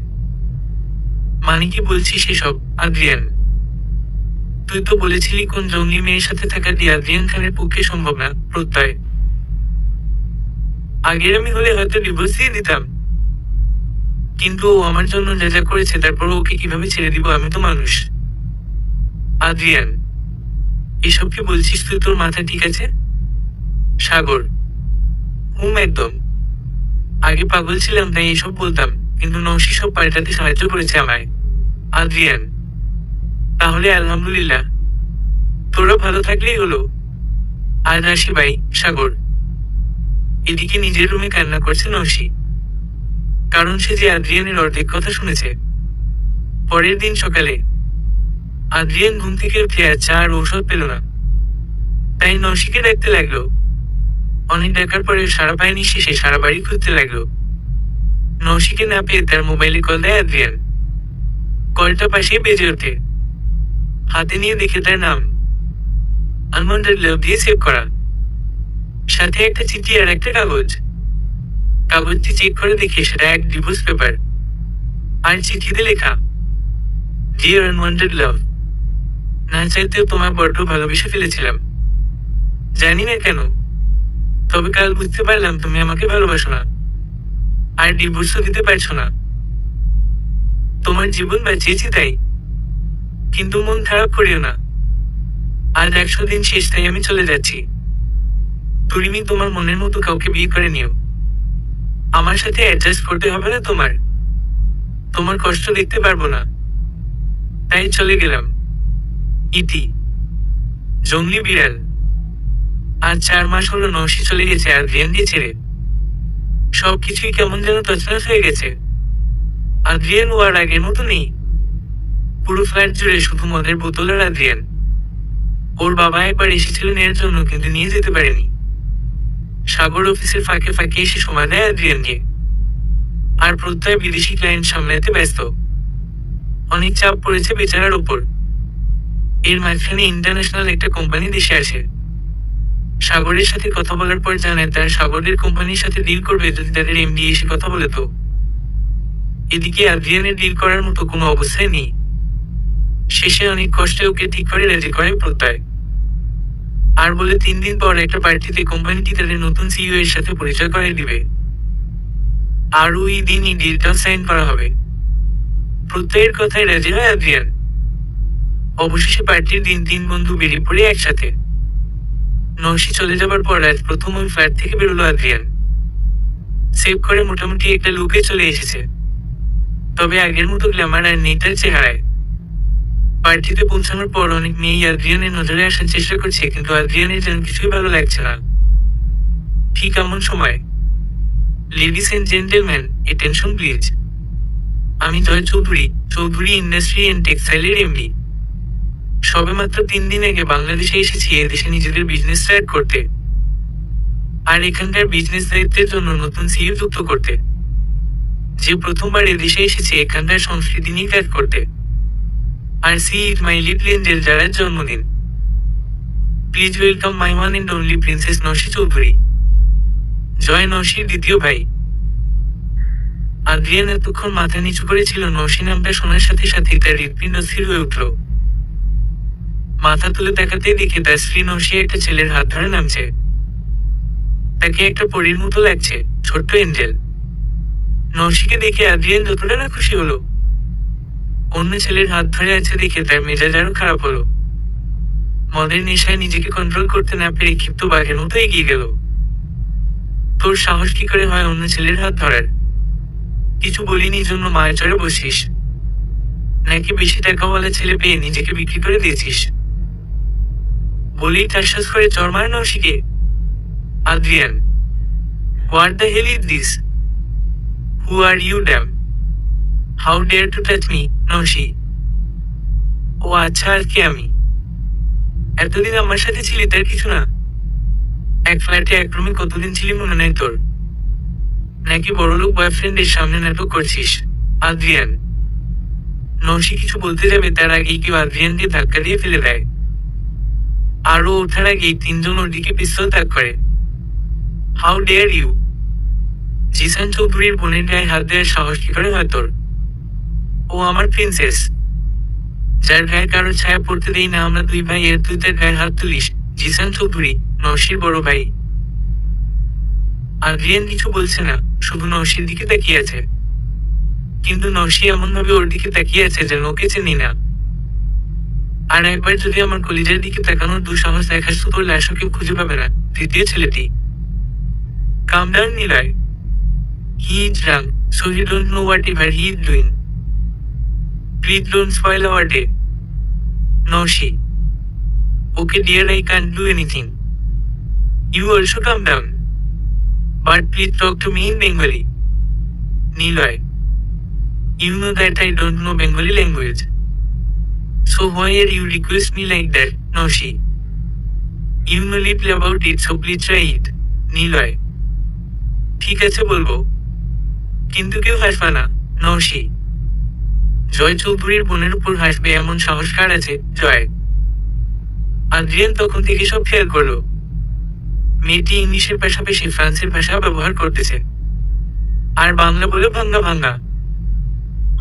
মানে কি বলছিস সেসব আদ্রিয়ান? তুই তো বলেছিলি কোন জঙ্গলি মেয়ের সাথে থাকা দিয়ে আদ্রিয়ান খানের পক্ষে সম্ভব না। প্রত্যয়: আগের আমি হলে হয়তো ডিভোর্স দিয়ে দিতাম, কিন্তু ও আমার জন্য যা যা করেছে তারপর ওকে কিভাবে ছেড়ে দিব? আমি তো মানুষ। আদ্রিয়ান: এসব কি বলছিস তুই? তোর মাথা ঠিক আছে? সাগর: একদম। আগে পাগল ছিলাম তাই এসব বলতাম, কিন্তু নওশী সব পাল্টাতে সাহায্য করেছে আমায়। আদ্রিয়ান: তাহলে আলহামদুলিল্লাহ, তোরা ভালো থাকলেই হলো। আর আসি ভাই। সাগর: এদিকে নিজের রুমে কান্না করছে নওশী, কারণ সে যে আদ্রিয়ানের অর্ধেক কথা শুনেছে। পরের দিন সকালে আদ্রিয়ান ঘুম থেকে উঠে আর চা আর ঔষধ পেল না, তাই নওশীকে ডাকতে লাগলো। অনেক ডাকার পরে সারা পায়নি, শেষে সারা বাড়ি খুঁজতে লাগলো। নওশীকে না পেয়ে তার মোবাইলে কল দেয় আদ্রিয়ান। কলটা পাশেই বেজে ওঠে, হাতে নিয়ে দেখে তার নাম আনওয়ান্টেড লাভ দিয়ে সেভ করা, সাথে একটা চিঠি আর একটা কাগজ। কাগজটি চেক করে দেখে সেটা এক ডিভোর্স পেপার, আর চিঠিতে লেখা: ডিয়ার আনওয়ান্টেড লাভ, না চাইতেও তোমায় বড্ড ভালোবেসে ফেলেছিলাম, জানি না কেন, তবে কাল বুঝতে পারলাম তুমি আমাকে ভালোবাসো না, আর ডিভোর্সও দিতে পারছো না। তোমার জীবন বাঁচিয়েছি তাই, কিন্তু মন খারাপ করিও না। আজ 100 দিন শেষ, তাই আমি চলে যাচ্ছি। তুমি তোমার মনের মতো কাউকে বিয়ে করে নিও, আমার সাথে অ্যাডজাস্ট করতে হবে না তোমার। তোমার কষ্ট দেখতে পারবো না, তাই চলে গেলাম। ইতি। জঙ্গলি বিড়াল। আজ 4 মাস হলো নওশী চলে গেছে আদ্রিয়ানকে ছেড়ে। সবকিছুই কেমন যেন তছনছ হয়ে গেছে। আদ্রিয়ান ও আর আগের মতো নেই। পুরো ফ্ল্যাট জুড়ে শুধু মদের বোতল আর আদ্রিয়ান। ওর বাবা একবার এসেছিলেন এর জন্য, কিন্তু নিয়ে যেতে পারেনি। সাগর অফিসের ফাঁকে ফাঁকে এসে সময় দেয় আদ্রিয়ানকে, আর প্রত্যয় বিদেশি ক্লায়েন্ট সামলাতে ব্যস্ত। অনেক চাপ পড়েছে বেচারার ওপর। এর মাঝখানে ইন্টারন্যাশনাল একটা কোম্পানি দেশে আসে। সাগরের সাথে কথা বলার পর জানায় তার সাগরের কোম্পানির সাথে ডিল করবে যদি তাদের এমডি এসে কথা বলে। তো এদিকে আদ্রিয়ানের ডিল করার মতো কোনো অবস্থায় নেই। শেষে অনেক কষ্টে ওকে ঠিক করে রাজি করে প্রত্যয়, আর বলে 3 দিন পর একটা পার্টিতে কোম্পানিটি তাদের নতুন সিইও এর সাথে পরিচয় করিয়ে দিবে, আর ওই দিনই ডিলটা সাইন করা হবে। প্রত্যয়ের কথায় রাজি হয় আদ্রিয়ান। অবশেষে পার্টির দিন 3 বন্ধু বেরিয়ে পড়ে একসাথে। নওশী চলে যাবার পর আজ প্রথম ওই ফ্ল্যাট থেকে বেরোলো আদ্রিয়ান। সেভ করে মোটামুটি একটা লুকে চলে এসেছে, তবে আগের মতো গ্ল্যামার আর নেই তার চেহারায়। পার্টিতে পৌঁছানোর পর অনেক মেয়েই আদ্রিয়ানের নজরে আসার চেষ্টা করছে, কিন্তু আদ্রিয়ানের যেন কিছুই ভালো লাগছে না। ঠিক এমন সময়, ladies and gentleman, attention please. আমি জয় চৌধুরী, চৌধুরী ইন্ডাস্ট্রি এন্ড টেক্সটাইলের এমডি। সবেমাত্র 3 দিন আগে বাংলাদেশে এসেছি এদেশে নিজেদের বিজনেস স্টার্ট করতে, আর এখানকার বিজনেস দায়িত্বের জন্য নতুন সিইও যুক্ত করতে, যে প্রথমবার এদেশে এসেছে এখানকার সংস্কৃতি নিয়ে কাজ করতে। আর she is my little angel, যার জন্মদিন। Please welcome my one and only princess Naushi Chowdhury. Joy নওশীর দ্বিতীয় ভাই। আদ্রিয়ান এতক্ষণ মাথা নিচু করেছিল। নওশী নামটা শোনার সাথে সাথেই তার হৃৎপিণ্ড স্থির হয়ে উঠল। মাথা তুলে তাকাতে দেখে তার স্ত্রী নওশী একটা ছেলের হাত ধরে নামছে। তাকে একটা পরীর মতো লাগছে, ছোট্ট এঞ্জেল। নওশীকে দেখে আদ্রিয়ান যতটা না খুশি হলো, অন্য ছেলের হাত ধরে আছে দেখে তার মেজাজ আরো খারাপ হলো। মদের নেশায় নিজেকে কন্ট্রোল করতে না পেরে ক্ষিপ্ত বাঘের মতো এগিয়ে গেল। তোর সাহস কি করে হয় অন্য ছেলের হাত ধরার? কিছু বলিনি জন্য মায়ের চড়ে বসিস? নাকি বেশি টাকাওয়ালা ছেলে পেয়ে নিজেকে বিক্রি করে দিয়েছিস? বলেই ঠাসঠাস করে চড় মার নৌশিকে। Adrian, what the hell is this? Who are you damn? How dare to touch me, Naushi? ও আচ্ছা, আর কে আমি? এতদিন আমার সাথে ছিলি তার কিছু না? এক ফ্ল্যাটে এক রুমে কতদিন ছিলি মনে নেই তোর? নাকি বড়লোক বয়ফ্রেন্ডের সামনে নাটক করছিস? আদ্রিয়ান। নৌশি কিছু বলতে যাবে তার আগেই কেউ আদ্রিয়ানকে ধাক্কা দিয়ে ফেলে দেয়। আরও ওঠার আগেই তিনজন ওর দিকে পিস্তল তাক করে। How dare you? জিসান চৌধুরীর বোনের গায়ে হাত দেওয়ার সাহস কি করে হয় তোর? ও আমার প্রিন্সেস, যার গায়ে কারো ছায়া পড়তে দেই না আমরা দুই ভাই, এর তুই তার গায়ে হাত তুলিস? জিসান চৌধুরী নৌশির বড় ভাই। আদ্রিয়ান কিছু বলছে না, শুধু নৌশির দিকে তাকিয়ে আছে। কিন্তু নৌশি এমন ভাবে ওর দিকে তাকিয়ে আছে যেন ওকে চেনি না। আর একবার যদি আমার কলিজার দিকে তাকানোর দুঃসাহস দেখাস তো তোর লাশও কেউ খুঁজে পাবে না। তৃতীয় ছেলেটি। Calm down Niloy. He is drunk, so he don't know what he is doing. Please don't spoil our day. Naushi. Okay dear, I can't do anything. You also calm down. But please talk to me in Bengali. Niloy. You know that I don't know Bengali language. So why are you request me like that, Noshi? You know little about it, so please try it. Niloy. ঠিক আছে বলবো, কিন্তু কেউ হাসবে না, নৌশি। জয় চৌধুরীর বোনের উপর হাসবে এমন সাহস কার আছে? জয়। আদ্রিয়ান তখন থেকে সব খেয়াল করলো। মেয়েটি ইংলিশের পাশাপাশি ফ্রান্সের ভাষা ব্যবহার করতেছে, আর বাংলা বলে ভাঙ্গা ভাঙ্গা।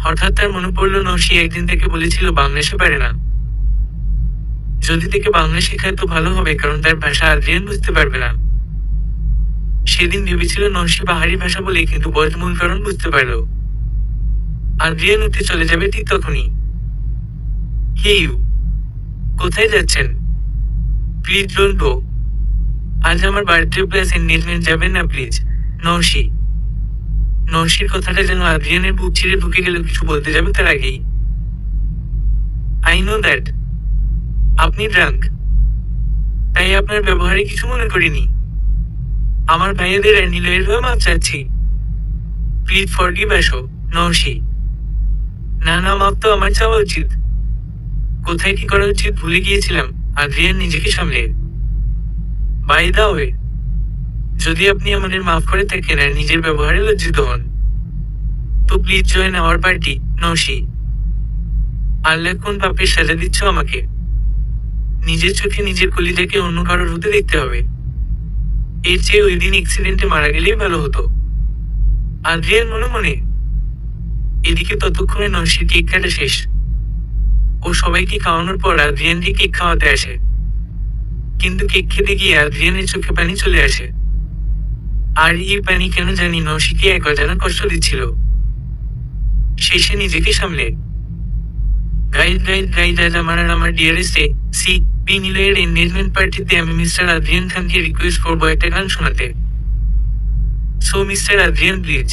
হঠাৎ তার মনে পড়লো নৌশি একদিন থেকে বলেছিল বাংলা সে পারে না। যদি থেকে বাংলা শেখায় তো ভালো হবে, কারণ তার ভাষা আদ্রিয়ান বুঝতে পারবে না। সেদিন ভেবেছিল নৌশি পাহাড়ি ভাষা বলে, কিন্তু বর্তমূল কারণ বুঝতে পারল। আদ্রিয়ান উঠে চলে যাবে ঠিক তখনই। হে ইউ, কোথায় যাচ্ছেন? Please don't go. আজ আমার বার্থডে প্লাস এনগেজমেন্ট, যাবেন না প্লিজ? নৌশি। নৌশির কথাটা যেন আদ্রিয়ানের বুক ছিঁড়ে ঢুকে গেল কিছু বলতে যাবে তার আগেই। আই নো দ্যাট আপনি ড্রাঙ্ক, তাই আপনার ব্যবহারে কিছু মনে করিনি। আমার ভাইয়াদের আর নিলয়ের হয়ে মাপ চাচ্ছি। প্লিজ ফরগিভ আসো, নৌশি। না না, মাপ তো আমার চাওয়া উচিত। কোথায় কি করা উচিত ভুলে গিয়েছিলাম। আদ্রিয়ান নিজেকে সামলে। বাই দা ওয়ে, যদি আপনি আমাদের মাফ করে থাকেন আর নিজের ব্যবহারে লজ্জিত হন, তো প্লিজ জয়েন আওয়ার পার্টি, নৌশি। আল্লাহ কোন পাপের সাজা দিচ্ছ আমাকে? নিজের চোখে নিজের কলিজাকে অন্য কারোর হতে দেখতে হবে। এর চেয়ে ওই দিন অ্যাক্সিডেন্টে মারা গেলেই ভালো হতো, আদ্রিয়ান মনে মনে। এদিকে ততক্ষণে নৌশির কেক কাটা শেষ। ও সবাইকে খাওয়ানোর পর আদ্রিয়ানকে কেক খাওয়াতে আসে, কিন্তু কেক খেতে গিয়ে আদ্রিয়ানের চোখে পানি চলে আসে। আর এই পানি কেন জানি নৌশিকে এক অজানা কষ্ট দিচ্ছিল। শেষে নিজেকে সামলে গাইড আজ আমার ডিয়ারেস্টে সি পি নিলয়ের এনগেজমেন্ট পার্টিতে আমি মিস্টার আদ্রিয়ান খানকে রিকোয়েস্ট করবো একটা গান শোনাতে। So mister Adrian please.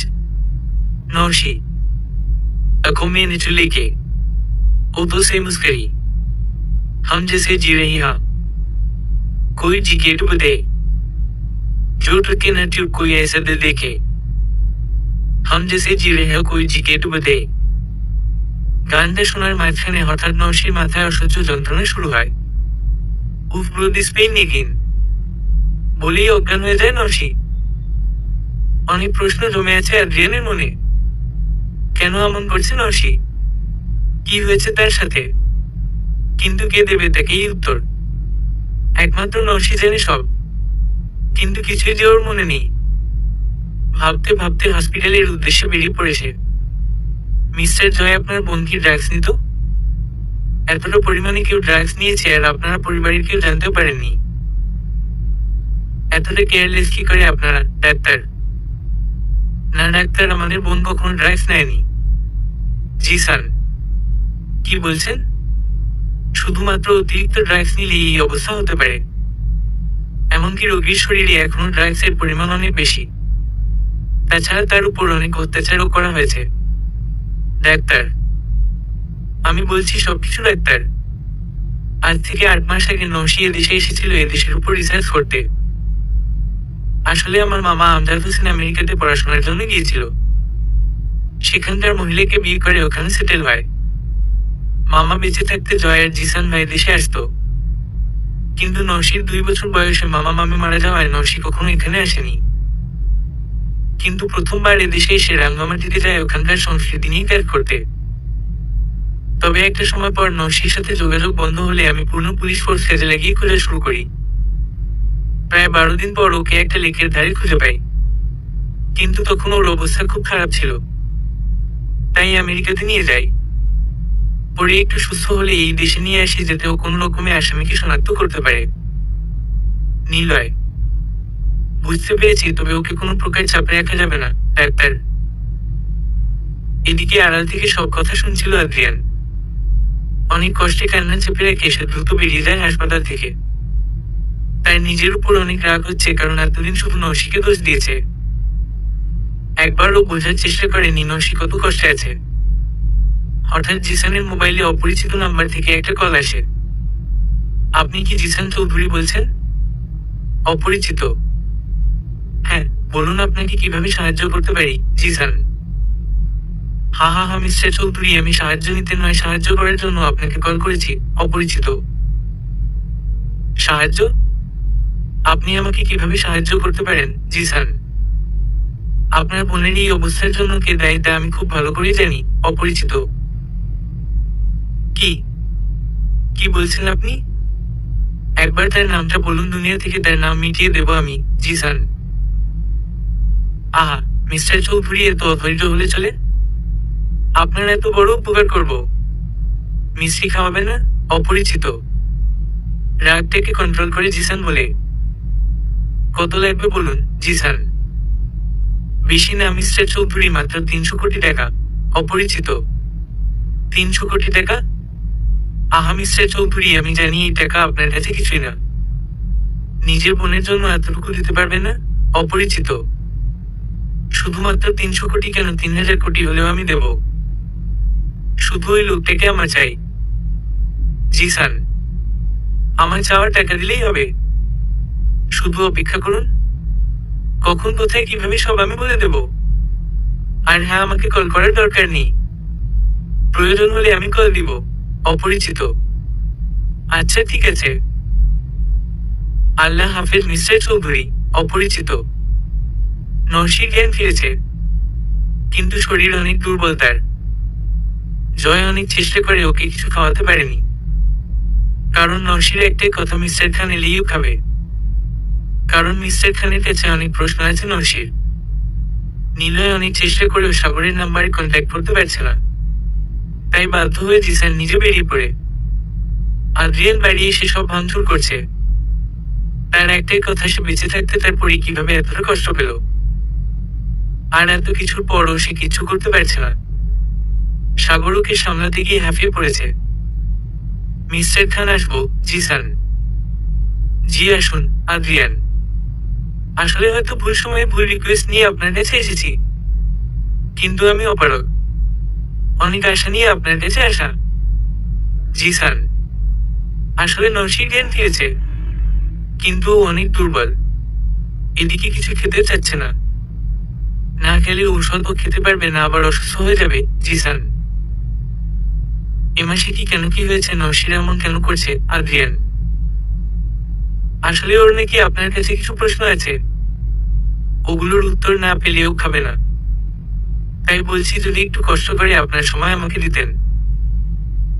Naushi, आंखों में निचले के ओठों से मुस्करी, हम जैसे जी रही हाँ कोई जी के डूब दे, जो टके न टूट कोई ऐसा दिल देखे, हम जैसे जी रहे हैं कोई जी के डूब दे। গানটা শোনার মাঝখানে হঠাৎ নৌশির মাথায় অসহ্য যন্ত্রণা শুরু হয়। উফ ব্রো, দিস পেইন এগেইন বলেই অজ্ঞান হয়ে যায় নৌশি। অনেক প্রশ্ন জমে আছে আদ্রিয়ানের মনে। কেন এমন করছে নৌশি? কি হয়েছে তার সাথে? কিন্তু কে দেবে তাকে এই উত্তর? একমাত্র নৌশি জানে সব, কিন্তু কিছুই যে ওর মনে নেই। ভাবতে ভাবতে হসপিটালের উদ্দেশ্যে বেরিয়ে পড়েছে। মিস্টার জয়, আপনার বোন কি ড্রাগস নিত? এতটা পরিমাণে কেউ ড্রাগস নিয়েছে আর আপনারা পরিবারের কেউ জানতেও পারেননি? এতটা কেয়ারলেস কি করে আপনারা? ডাক্তার? না ডাক্তার, আমাদের বোন কখনো ড্রাগস নেয়নি। জি স্যার। কি বলছেন? শুধুমাত্র অতিরিক্ত ড্রাগস নিলে এই অবস্থা হতে পারে। এমনকি রোগীর শরীরে এখনো ড্রাগসের পরিমাণ অনেক বেশি। তাছাড়া তার উপর অনেক অত্যাচারও করা হয়েছে। ডাক্তার, আমি বলছি সবকিছু ডাক্তার। আজ থেকে 8 মাস আগে নওশী এদেশে এসেছিল এদেশের উপর রিসার্চ করতে। আসলে আমার মামা আমজাদ হোসেন আমেরিকাতে পড়াশোনার জন্য গিয়েছিল। সেখানকার মহিলাকে বিয়ে করে ওখানে সেটেল হয়। মামা বেঁচে থাকতে জয় আর জিসান ভাই দেশে আসতো। কিন্তু নওশীর 2 বছর বয়সে মামা মামি মারা যাওয়ায় নওশী কখনো এখানে আসেনি। কিন্তু প্রথমবার এদেশে এসে রাঙ্গামাটিতে যায় ওখানকার সংস্কৃতি নিয়ে কাজ করতে। তবে একটা সময় পর নওশীর সাথে যোগাযোগ বন্ধ হলে আমি পূর্ণ পুলিশ ফোর্স কাজে লাগিয়ে খোঁজা শুরু করি। প্রায় 12 দিন পর ওকে একটা লেকের ধারে খুঁজে পাই। কিন্তু তখন ওর অবস্থা খুব খারাপ ছিল, তাই আমেরিকাতে নিয়ে যাই। পরে একটু সুস্থ হলে এই দেশে নিয়ে আসি যাতে ও কোনো রকমে আসামিকে শনাক্ত করতে পারে। নিলয়, বুঝতে পেরেছি, তবে ওকে কোনো প্রকার চাপে রাখা যাবে না ডাক্তার। এদিকে আড়াল থেকে সব কথা শুনছিল আদ্রিয়ান। অনেক কষ্টে কান্না চেপে রেখে সে দ্রুত বেরিয়ে যায় হাসপাতাল থেকে। তার নিজের উপর অনেক রাগ হচ্ছে, কারণ এতদিন শুধু নওশীকে দোষ দিয়েছে। একবারও বোঝার চেষ্টা করেনি নওশী কত কষ্টে আছে। হঠাৎ জিসানের মোবাইলে অপরিচিত নাম্বার থেকে একটা কল আসে। আপনি কি জিসান চৌধুরী বলছেন? অপরিচিত। হ্যাঁ, বলুন আপনাকে কিভাবে সাহায্য করতে পারি? জিসান। হা হা হা মিস্টার চৌধুরী, আমি সাহায্য নিতে নয়, সাহায্য করার জন্য আপনাকে কল করেছি। অপরিচিত। সাহায্য? আপনি আমাকে কিভাবে সাহায্য করতে পারেন জিসান? আপনার বোনের এই অবস্থার জন্য কে দায়ী তা আমি খুব ভালো করে জানি। অপরিচিত। কি কি বলছেন আপনি? একবার তার নামটা বলুন, দুনিয়া থেকে তার নাম মিটিয়ে দেব আমি। জিসান। আহা মিস্টার চৌধুরী, এত অধৈর্য হলে চলে? আপনার এত বড় উপকার করব, মিষ্টি খাওয়াবে না? অপরিচিত। রাগটাকে কন্ট্রোল করে জিসান বলে, কত লাগবে বলুন জিসান? বেশি না মিস্টার চৌধুরী, মাত্র 300 কোটি টাকা। অপরিচিত। 300 কোটি টাকা? আহা মিস্টার চৌধুরী, আমি জানি এই টাকা আপনার কাছে কিছুই না। নিজের বোনের জন্য এতটুকু দিতে পারবেন না? অপরিচিত। শুধুমাত্র 300 কোটি কেন, 3000 কোটি হলেও আমি দেব। শুধু ওই লোকটাকে আমার চাই। জিসান, আমার চাওয়ার টাকা দিলেই হবে। শুধু অপেক্ষা করুন, কখন কোথায় কিভাবে সব আমি বলে দেব। আর হ্যাঁ, আমাকে কল করার দরকার নেই, প্রয়োজন হলে আমি কল দিব। অপরিচিত। আচ্ছা ঠিক আছে, আল্লাহ হাফেজ মিস্টার চৌধুরী। অপরিচিত। নওশীর জ্ঞান ফিরেছে, কিন্তু শরীর অনেক দুর্বল তার। জয় অনেক চেষ্টা করে ওকে কিছু খাওয়াতে পারেনি, কারণ নওশীর একটাই কথা, মিস্টার খান এলেই খাবে। কারণ মিস্টার খানের কাছে অনেক প্রশ্ন আছে নওশীর। নিলয় অনেক চেষ্টা করেও সাগরের নাম্বারে কন্ট্যাক্ট করতে পারছে না, তাই বাধ্য হয়ে জিসান নিজে বেরিয়ে পড়ে। আদ্রিয়ান বাড়ি এসে সব ভাঙচুর করছে। তার একটাই কথা, সে বেঁচে থাকতে তার পরি কিভাবে এতটা কষ্ট পেল। আর এত কিছুর পরও সে কিছু করতে পারছে না। সাগর ওকে সামলাতে গিয়ে হাঁফিয়ে পড়েছে। মিস্টার খান, আসবো? জিসান। জি আসুন আদ্রিয়ান। আসলে হয়তো ভুল সময়ে ভুল রিকোয়েস্ট নিয়ে আপনার কাছে এসেছি, কিন্তু আমি অপারগ। অনেক আশা নিয়ে আপনার কাছে আসা। জিসান, আসলে নওশীর জ্ঞান ফিরেছে, কিন্তু ও অনেক দুর্বল। এদিকে কিছু খেতে চাচ্ছে না, না খেলে ঔষধও খেতে পারবে না, আবার অসুস্থ হয়ে যাবে। জিসান, এ মাসে কি কেন কি হয়েছে? নওশীর এমন কেন করছে? আদ্রিয়ান, আসলে ওর নাকি আপনার কাছে কিছু প্রশ্ন আছে, ওগুলোর উত্তর না পেলেও খাবে না। তাই বলছি, যদি একটু কষ্ট করে আপনার সময় আমাকে দিতেন,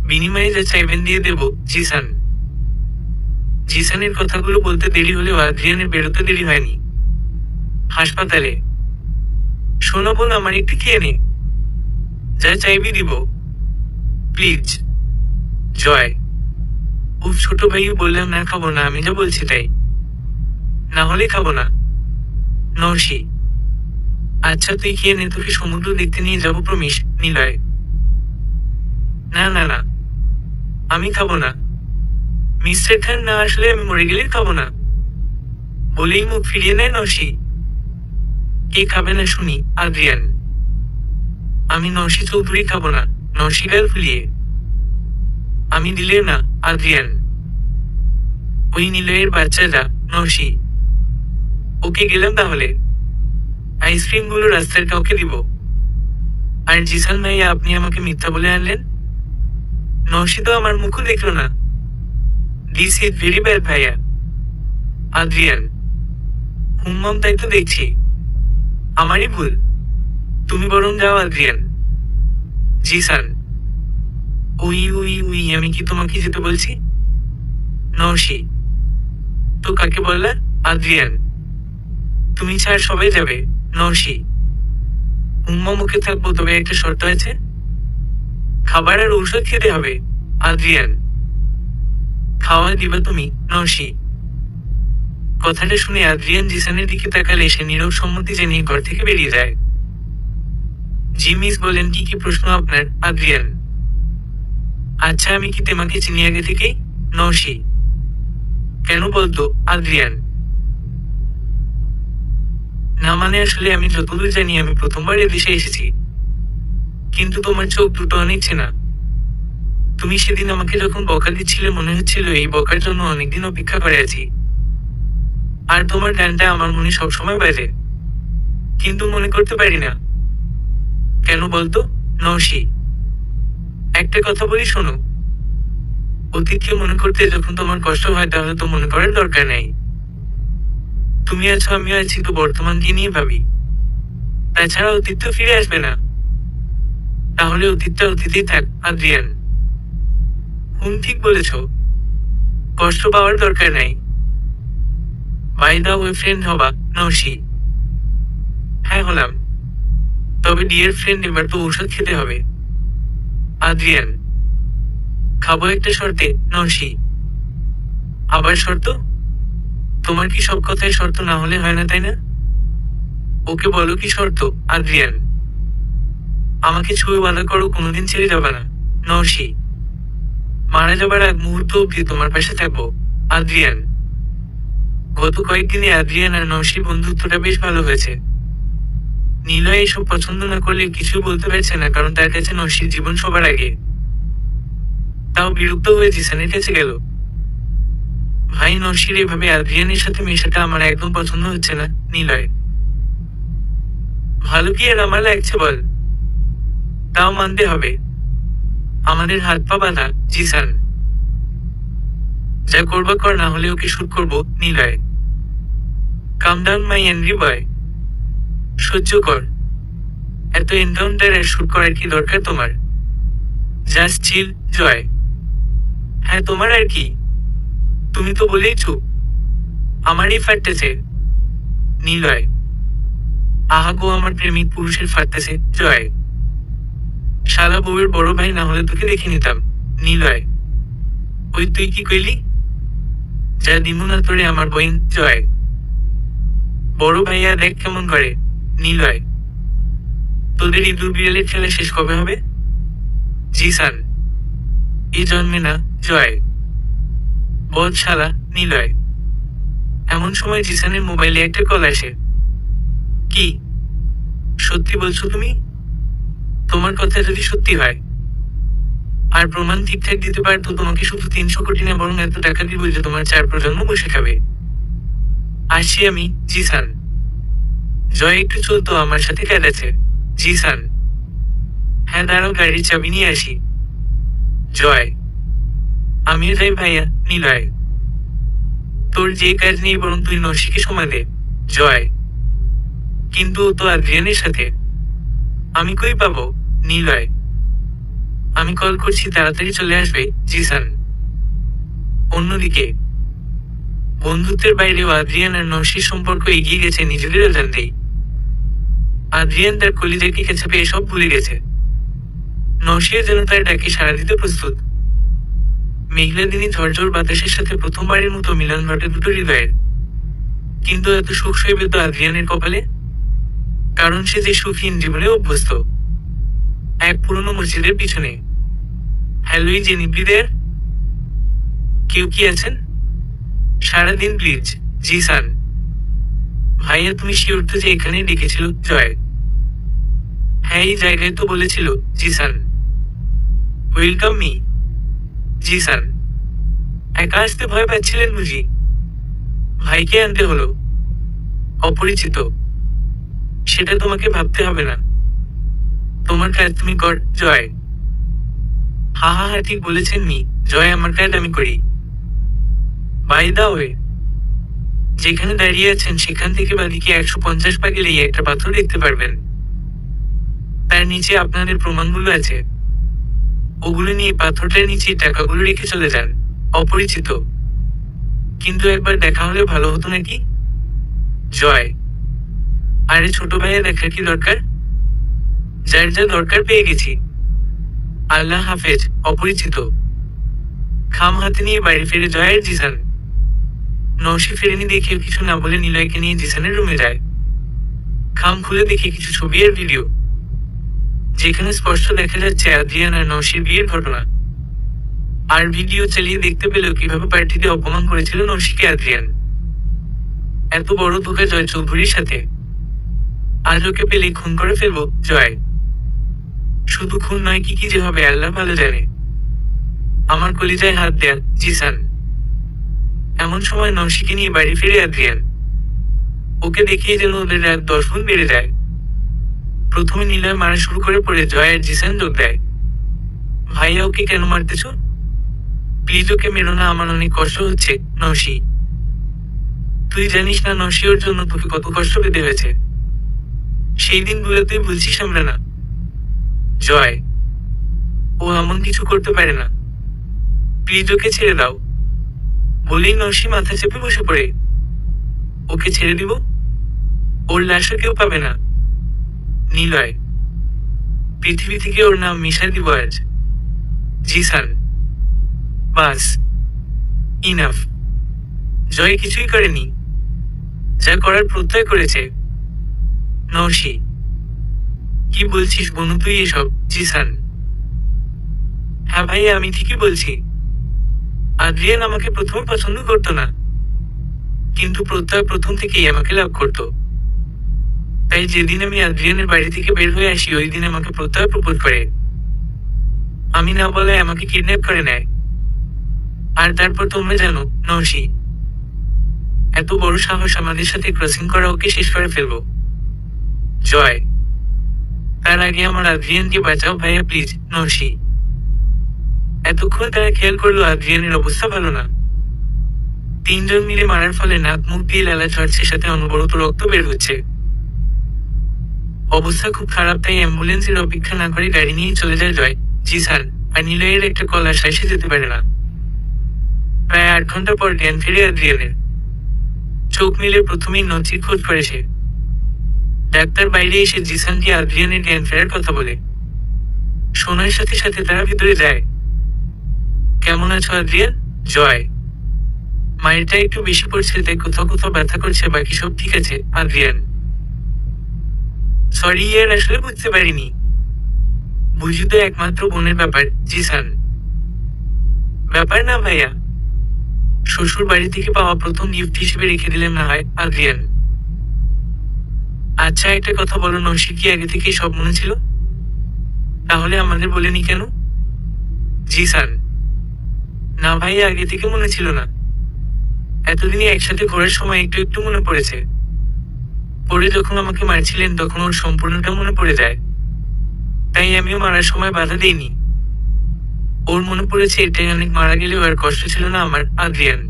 বিনিময়ে যা চাইবেন দিয়ে দেব। জিসান। জিসানের কথাগুলো বলতে দেরি হলেও আদ্রিয়ানের বেরোতে দেরি হয়নি। হাসপাতালে। শোনো বোন, আমার একটু খেয়ে নে, যা চাইবি দিব, প্লিজ। জয়। উফ, ছোট ভাইও বললাম না খাবো না, আমি যা বলছি তাই, না হলে খাবো না। নওশী, আচ্ছা তুই খেয়ে নে, তোকে সমুদ্র দেখতে নিয়ে যাবো প্রমিস। নিলয়, না না না, আমি খাবো না। মিস্টার খান না আসলে আমি মরে গেলে খাবো না, বলেই মুখ ফিরিয়ে নেয় নওশী। কে খাবে না শুনি? আদ্রিয়ান। আমি নরসি চৌধুরী খাবো না। নরসি গাল ফুলিয়ে। আমি দিলে না। আদ্রিয়ান। ওই নিলয়ের বাচ্চারা। নরসি। ওকে গেলাম তাহলে। আইসক্রিমগুলো রাস্তার কাউকে দিব। আর জিসান ভাইয়া আপনি আমাকে মিথ্যা বলে আনলেন? নরসি তো আমার মুখও দেখলো না। দিস ইজ ভেরি ব্যাড ভাইয়া। আদ্রিয়ান। হুম্মম তাই তো দেখছি। আমারই ভুল। তুমি বরং যাও আদ্রিয়ান। জিসান। উই উই উই আমি কি তোমাকে যেতে বলছি? নরসি। তো কাকে বললা? আদ্রিয়ান। তুমি ছাড় সবাই যাবে। নরসি। হুম্মা মুখে থাকবো, তবে একটা শর্ত আছে। খাবার আর ঔষধ খেতে হবে। আদ্রিয়ান। খাওয়া দিবা তুমি? নরসি। কথাটা শুনে আদ্রিয়ান জিসানের দিকে তাকালে সে নীরব সম্মতি জানিয়ে ঘর থেকে বেরিয়ে যায়। জি মিস বলেন, কি কি প্রশ্ন আপনার? আদ্রিয়ান। আচ্ছা, আমি কি তোমাকে চিনি আগে থেকেই? নরসি। কেন বলতো? আদ্রিয়ান। না মানে আসলে আমি যতদূর জানি আমি প্রথমবার এদেশে এসেছি। কিন্তু তোমার চোখ দুটো অনেক চেনা। তুমি সেদিন আমাকে যখন বকা দিচ্ছিলে মনে হচ্ছিল এই বকার জন্য অনেকদিন অপেক্ষা করে আছি। আর তোমার গানটা আমার মনে সবসময় বাজে, কিন্তু মনে করতে পারি না। কেন বলতো? নরসি। একটা কথা বলি শোনো। অতীতকে মনে করতে যখন তোমার কষ্ট হয় তাহলে তো মনে করার দরকার নেই। তুমি আছো, আমিও আছি, তো বর্তমানকে নিয়ে ভাবি। তাছাড়া অতীত তো ফিরে আসবে না। তাহলে অতীতটা অতীতেই থাক। আদ্রিয়ান। ঠিক বলেছ। কষ্ট পাওয়ার দরকার নাই। বাই দা ওয়ে ফ্রেন্ড হবা? নরসি। হ্যাঁ হলাম। তবে ডিয়ার ফ্রেন্ড এবার তো ঔষধ খেতে হবে। আদ্রিয়ান। খাবো একটা শর্তে। নরসি। আবার শর্ত? তোমার কি সব কথায় শর্ত না হলে হয় না, তাই না? ওকে বলো কি শর্ত? আদ্রিয়ান। আমাকে ছুঁয়ে বাধা করো, কোনোদিন ছেড়ে যাবে না। নরসি। মারা যাবার এক মুহূর্ত অব্দি তোমার পাশে থাকবো। আদ্রিয়ান। গত কয়েকদিনে আদ্রিয়ান আর নরসির বন্ধুত্বটা বেশ ভালো হয়েছে। নিলয় এসব পছন্দ না করলে কিছু বলতে পারছে না, কারণ তার কাছে নরসির জীবন সবার আগে। তাও বিরক্ত হয়ে জিসানের কাছে গেল। ভাই, নরসির এভাবে আদ্রিয়ানের সাথে মেশাটা আমার একদম পছন্দ হচ্ছে না। নিলয়। ভালো কি আর আমার লাগছে বল? তাও মানতে হবে। আমাদের হাত পা বাঁধা। জিসান। যা করবা কর, না হলে ওকে শুট করবো। নিলয়। কাম ডাউন মাই এনরি বয়। সহ্য কর। এত এনকাউন্টার আর শুট করার কি দরকার তোমার? Just chill. জয়। হ্যাঁ, তোমার আর কি? তুমি তো বলেই চুপ। আমারই ফাটতেছে। নিলয়। আহাগো, আমার প্রেমিক পুরুষের ফাটতেছে। জয়। শালা বউয়ের বড় ভাই না হলে তোকে দেখে নিতাম। নিলয়। ওই তুই কি কইলি? যা দিমু না তোরে আমার বইন। জয়। বড় ভাইয়া দেখ কেমন করে। নিলয়। তোদের ইঁদুর বিড়ালের খেলা শেষ কবে হবে? জিসান। এই জন্মে না। জয়। বল শালা। নিলয়। এমন সময় জিসানের মোবাইলে একটা কল আসে। কি? সত্যি বলছো তুমি? তোমার কথা যদি সত্যি হয় আর প্রমাণ ঠিকঠাক দিতে পারতো, তোমাকে শুধু 300 কোটি না বরং এত টাকা দিব যে তোমার 4 প্রজন্ম বসে খাবে। আসছি আমি। জিসান। জয় একটু চলতো, আমার সাথে কাজ আছে। জিসান। হ্যাঁ দাঁড়াও, গাড়ির চাবি নিয়ে আসি। জয়। আমিও যাই ভাইয়া। নিলয়। তোর যে কাজ নেই, বরং তুই নরসিকে সময় দে। জয়। কিন্তু ও তো আদ্রিয়ানের সাথে। আমি কই পাবো? নিলয়। আমি কল করছি, তাড়াতাড়ি চলে আসবে। জিসান। অন্যদিকে বন্ধুত্বের বাইরেও আদ্রিয়ান আর নরসির সম্পর্ক এগিয়ে গেছে নিজেদের অজান্তেই। আদ্রিয়ান তার কলিজাকে কাছে পেয়ে সব ভুলে গেছে। নরসিও যেন তার ডাকে সাড়া দিতে প্রস্তুত। মেঘলা দিনে ঝরঝর বাতাসের সাথে প্রথমবারের মতো মিলন ঘটে দুটো হৃদয়ের। কিন্তু এত সুখ সইবে তো আদ্রিয়ানের কপালে, কারণ সে যে সুখহীন জীবনে অভ্যস্ত। এক পুরনো মসজিদের পিছনে। হ্যালোই জেনিব্রিদের। কেউ কি আছেন? সারাদিন প্লিজ। জিসান। ভাইয়া তুমি শিওর তো যে এখানে ডেকেছিল জয়? হ্যাঁ এই জায়গায় তো বলেছিল। জি স্যার। Welcome me. জি স্যার। একা আসতে ভয় পাচ্ছিলেন বুঝি? ভাইকে আনতে হলো। অপরিচিত। সেটা তোমাকে ভাবতে হবে না। তোমার কাজ তুমি কর জয়। হা হা হা ঠিক বলেছেন মি। জয় আমার কাজ আমি করি। বাই দা ওয়ে, যেখানে দাঁড়িয়ে আছেন সেখান থেকে বাদিকে 150 পা গেলেই একটা পাথর দেখতে পারবেন। তার নিচে আপনাদের প্রমাণগুলো আছে। ওগুলো নিয়ে পাথরটার নিচে টাকাগুলো রেখে চলে যান। অপরিচিত, কিন্তু একবার দেখা হলে ভালো হতো নাকি? জয়। আরে ছোট ভাইয়া দেখার কি দরকার? যার যা দরকার পেয়ে গেছি। আল্লাহ হাফেজ। অপরিচিত। খাম হাতে নিয়ে বাইরে ফিরে জয়ের জিসান। নওশি ফেরেনি দেখে কিছু না বলে নিলয়কে নিয়ে জিসানের রুমে যায়। খাম খুলে দেখে কিছু ছবি আর ভিডিও, যেখানে স্পষ্ট দেখা যাচ্ছে আদ্রিয়ান আর নওশির বিয়ের ঘটনা। আর ভিডিও চালিয়ে দেখতে পেল কিভাবে পার্টিতে অপমান করেছিল নওশিকে আদ্রিয়ান। এত বড় ধোকা জয় চৌধুরীর সাথে। আজ ওকে পেলে খুন করে ফেলবো জয়। শুধু খুন নয়, কি কি যে হবে আল্লাহ ভালো জানে। আমার কলিজায় হাত দেয়া জিসান। এমন সময় নওশিকে নিয়ে বাড়ি ফিরে আদ্রিয়ান। ওকে দেখিয়ে যেন ওদের রাত 10 গুণ বেড়ে যায়। প্রথমে নিলয় মারা শুরু করে পড়ে জয় আর জিসান যোগ দেয়। ভাইয়া ওকে কেন মারতেছ? প্লিজ ওকে মেরো না, আমার অনেক কষ্ট হচ্ছে নওশি। তুই জানিস না নওশি ওর জন্য তোকে কত কষ্ট পেতে হয়েছে। সেই দিনগুলো তুই বলছিস আমরা না। জয়, ও এমন কিছু করতে পারে না। প্লিজ ওকে ছেড়ে দাও। বলেই নওশি মাথা চেপে বসে পড়ে। ওকে ছেড়ে দিব? ওর লাশও কেউ পাবে না। নিলয়, পৃথিবী থেকে ওর নাম মিশাই দিব আজ। জিসান, বাস, ইনাফ। জয় কিছুই করেনি, যা করার প্রত্যয় করেছে। নওশি, কি বলছিস বনু তুই এসব? জিসান, হ্যাঁ ভাইয়া আমি ঠিকই বলছি। আদ্রিয়ান আমাকে প্রথমে পছন্দ করতো না, কিন্তু প্রত্যয় প্রথম থেকেই আমাকে লাভ করতো। তাই যেদিন আমি আদ্রিয়ানের বাড়ি থেকে বের হয়ে আসি ওই দিন আমাকে প্রত্যয় প্রপোজ করে। আমি না বলায় আমাকে কিডন্যাপ করে নেয়। আর তারপর তোমরা জানো নওশি, এত বড় সাহস আমাদের সাথে ক্রসিং করা, ওকে শেষ করে ফেলবো। জয়, তার আগে আমার আদ্রিয়ানকে বাঁচাও ভাইয়া প্লিজ। নওশি, এতক্ষণ তারা খেয়াল করলো আদ্রিয়ানের অবস্থা ভালো না। 3 জন মিলে মারার ফলে নাক মুখ দিয়ে লালা ঝরছে, সাথে অনবরত রক্ত বের হচ্ছে। অবস্থা খুব খারাপ, তাই অ্যাম্বুলেন্সের অপেক্ষা না করে গাড়ি নিয়ে চলে যায় জয়, জিসান আর নিলয়ের একটা কল আসায় সে যেতে পারে না। প্রায় 8 ঘন্টা পর জ্ঞান ফিরে আদ্রিয়ানের। চোখ মিলে প্রথমেই নচির খোঁজ করে সে। ডাক্তার বাইরে এসে জিসানকে আদ্রিয়ানের জ্ঞান ফেরার কথা বলে। শোনার সাথে সাথে তারা ভিতরে যায়। কেমন আছো আদ্রিয়ান? জয়, মায়েরটা একটু বেশি পড়ছে, তাই কোথাও কোথাও ব্যথা করছে, বাকি সব ঠিক আছে। আদ্রিয়ান, সরি ইয়ার, আসলে বুঝতে পারিনি। বুঝি তো একমাত্র বোনের ব্যাপার। জিসান, ব্যাপার না ভাইয়া, শ্বশুর বাড়ি থেকে পাওয়া প্রথম গিফট হিসেবে রেখে দিলেন না হয়। আদ্রিয়ান, আচ্ছা একটা কথা বলো, নওশি কি আগে থেকে সব মনে ছিল? তাহলে আমাদের বলেনি কেন? জিসান, না ভাইয়া, আগে থেকে মনে ছিল না। এতদিনে একসাথে ঘোরার সময় একটু একটু মনে পড়েছে। পরে যখন আমাকে মারছিলেন তখন ওর সম্পূর্ণটা মনে পড়ে যায়। তাই আমিও মারার সময় বাধা দেইনি। ওর মনে পড়েছে, এটাই অনেক। মারা গেলেও আর কষ্ট ছিল না আমার। আদ্রিয়ান,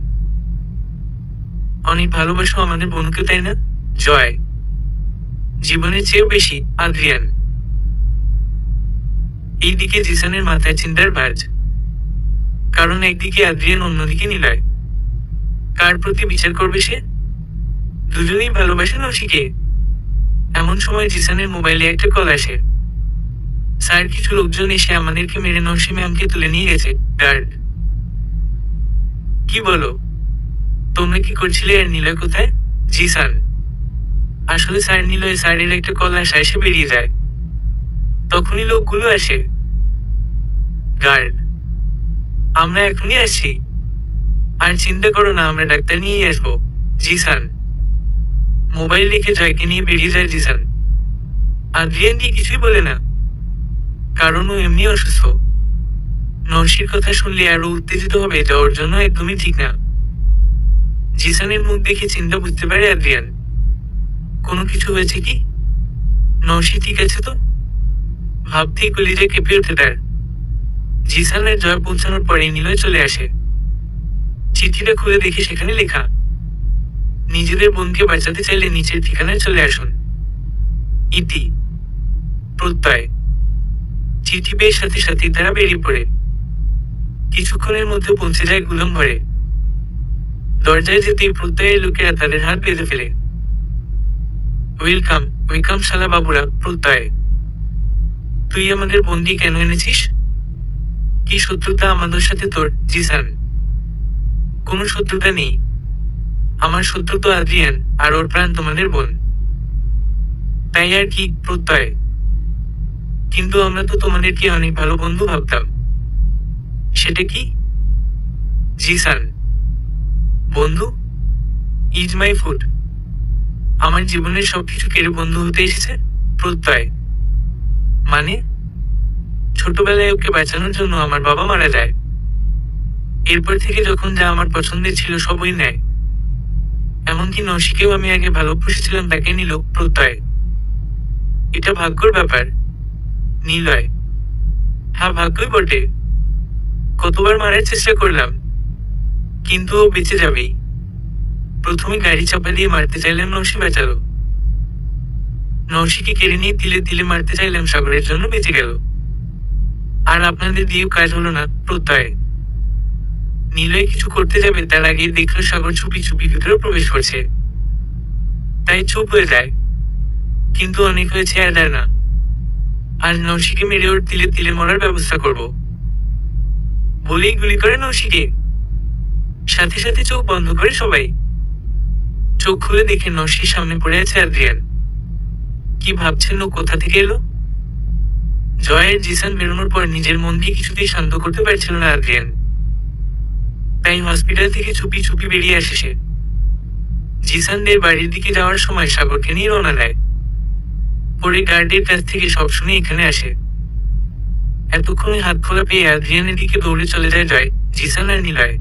অনেক ভালোবাসো আমাদের বোনকে, তাই না? জয়, জীবনের চেয়েও বেশি। আদ্রিয়ান, এইদিকে জিসানের মাথায় চিন্তার ভাঁজ। কারণ একদিকে আদ্রিয়ান, অন্যদিকে নিলয়। কার প্রতি বিচার করবে সে? দুজনেই ভালোবাসে নওশিকে। এমন সময় জিসানের মোবাইলে একটা কল আসে। স্যার, কিছু লোকজন এসে আমাদেরকে মেরে নওশি ম্যামকে তুলে নিয়ে গেছে। গার্ড, কি বলো? তোমরা কি করছিলে আর নিলয় কোথায়? জিসান, আসলে স্যার, নিলয় স্যারের একটা কল আসায় সে বেরিয়ে যায়। তখনই লোকগুলো আসে। গার্ড, আমরা এখনই আসছি। আর চিন্তা করো না, আমরা ডাক্তার নিয়েই আসবো। জিসান, মোবাইল রেখে জয়কে নিয়ে বেরিয়ে যায় জিসান। আদ্রিয়ান কি কিছুই বলে না, কারণ ও এমনি অসুস্থ। নরসির কথা শুনলে আরো উত্তেজিত হবে, যা ওর জন্য একদমই ঠিক না। জিসানের মুখ দেখে চিন্তা বুঝতে পারে আদ্রিয়ান। কোনো কিছু হয়েছে কি? নরসি ঠিক আছে তো? ভাবতেই কলিজা কেঁপে ওঠে তার। জিসানের জয় পৌঁছানোর পরে নিলয় চলে আসে। চিঠিটা খুলে দেখে সেখানে লেখা, নিজেদের বোনকে বাঁচাতে চাইলে নিচের ঠিকানায় চলে আসুন। ইতি প্রত্যয়। চিঠি পেয়ে সাথে সাথে তারা বেরিয়ে পড়ে। কিছুক্ষণের মধ্যে পৌঁছে যায় গুলম ঘরে। দরজায় যেতেই প্রত্যয়ের লোকেরা তাদের হাত বেঁধে ফেলে। ওয়েলকাম ওয়েলকাম শালা বাবুরা। প্রত্যয়, তুই আমাদের বন্দি কেন এনেছিস? কি শত্রুতা আমাদের সাথে তোর? জিসান, কোনো শত্রুতা নেই। আমার শত্রু তো আদ্রিয়ান, আর ওর প্রাণ তোমাদের বোন। তাই আর কি? প্রত্যয়, কিন্তু আমরা তো তোমাদেরকে অনেক ভালো বন্ধু ভাবতাম। সেটা কি? জিসান, বন্ধু? Is my food. আমার জীবনের সবকিছু কেড়ে বন্ধু হতে এসেছে? প্রত্যয়, মানে? ছোটবেলায় ওকে বাঁচানোর জন্য আমার বাবা মারা যায়। এরপর থেকে যখন যা আমার পছন্দের ছিল সবই নেয়। এমনকি নরসিকেও আমি আগে ভালোবেসেছিলাম, তাকে নিল। প্রত্যয়, এটা ভাগ্যর ব্যাপার। নিলয়, হ্যাঁ ভাগ্যই বটে। কতবার মারার চেষ্টা করলাম, কিন্তু ও বেঁচে যাবেই। প্রথমে গাড়ি চাপা দিয়ে মারতে চাইলাম, নরসি বাঁচালো। নরসিকে কেড়ে নিয়ে তিলে তিলে মারতে চাইলাম, সাগরের জন্য বেঁচে গেল। আর আপনাদের দিয়েও কাজ হলো না। প্রত্যয়, নিলয় কিছু করতে যাবে তার আগে দেখলো সাগর চুপি চুপি ভিতরে প্রবেশ করছে। তাই চুপ হয়ে যায়, কিন্তু অনেক হয়েছে, আর দেয় না। আর নরসিকে মেরে ওর তিলে তিলে মরার ব্যবস্থা করব বলেই গুলি করে নরসিকে। সাথে সাথে চোখ বন্ধ করে সবাই। চোখ খুলে দেখে নরসির সামনে পড়ে আছে আদ্রিয়ান। কি ভাবছেন ও কোথা থেকে এলো? জয়ের জিসান বেরোনোর পর নিজের মনকে কিছুতেই শান্ত করতে পারছিল না আদ্রিয়ান। তাই হসপিটাল থেকে চুপি চুপি বেরিয়ে আসে সে। জিসানদের বাড়ির দিকে যাওয়ার সময় সাগরকে নিয়ে রওনা দেয়। পরে গার্ডের কাছ থেকে সব শুনে এখানে আসে। এতক্ষণে হাত খোলা পেয়ে আদ্রিয়ানের দিকে দৌড়ে চলে যায় জয়, জিসান আর নিলয়।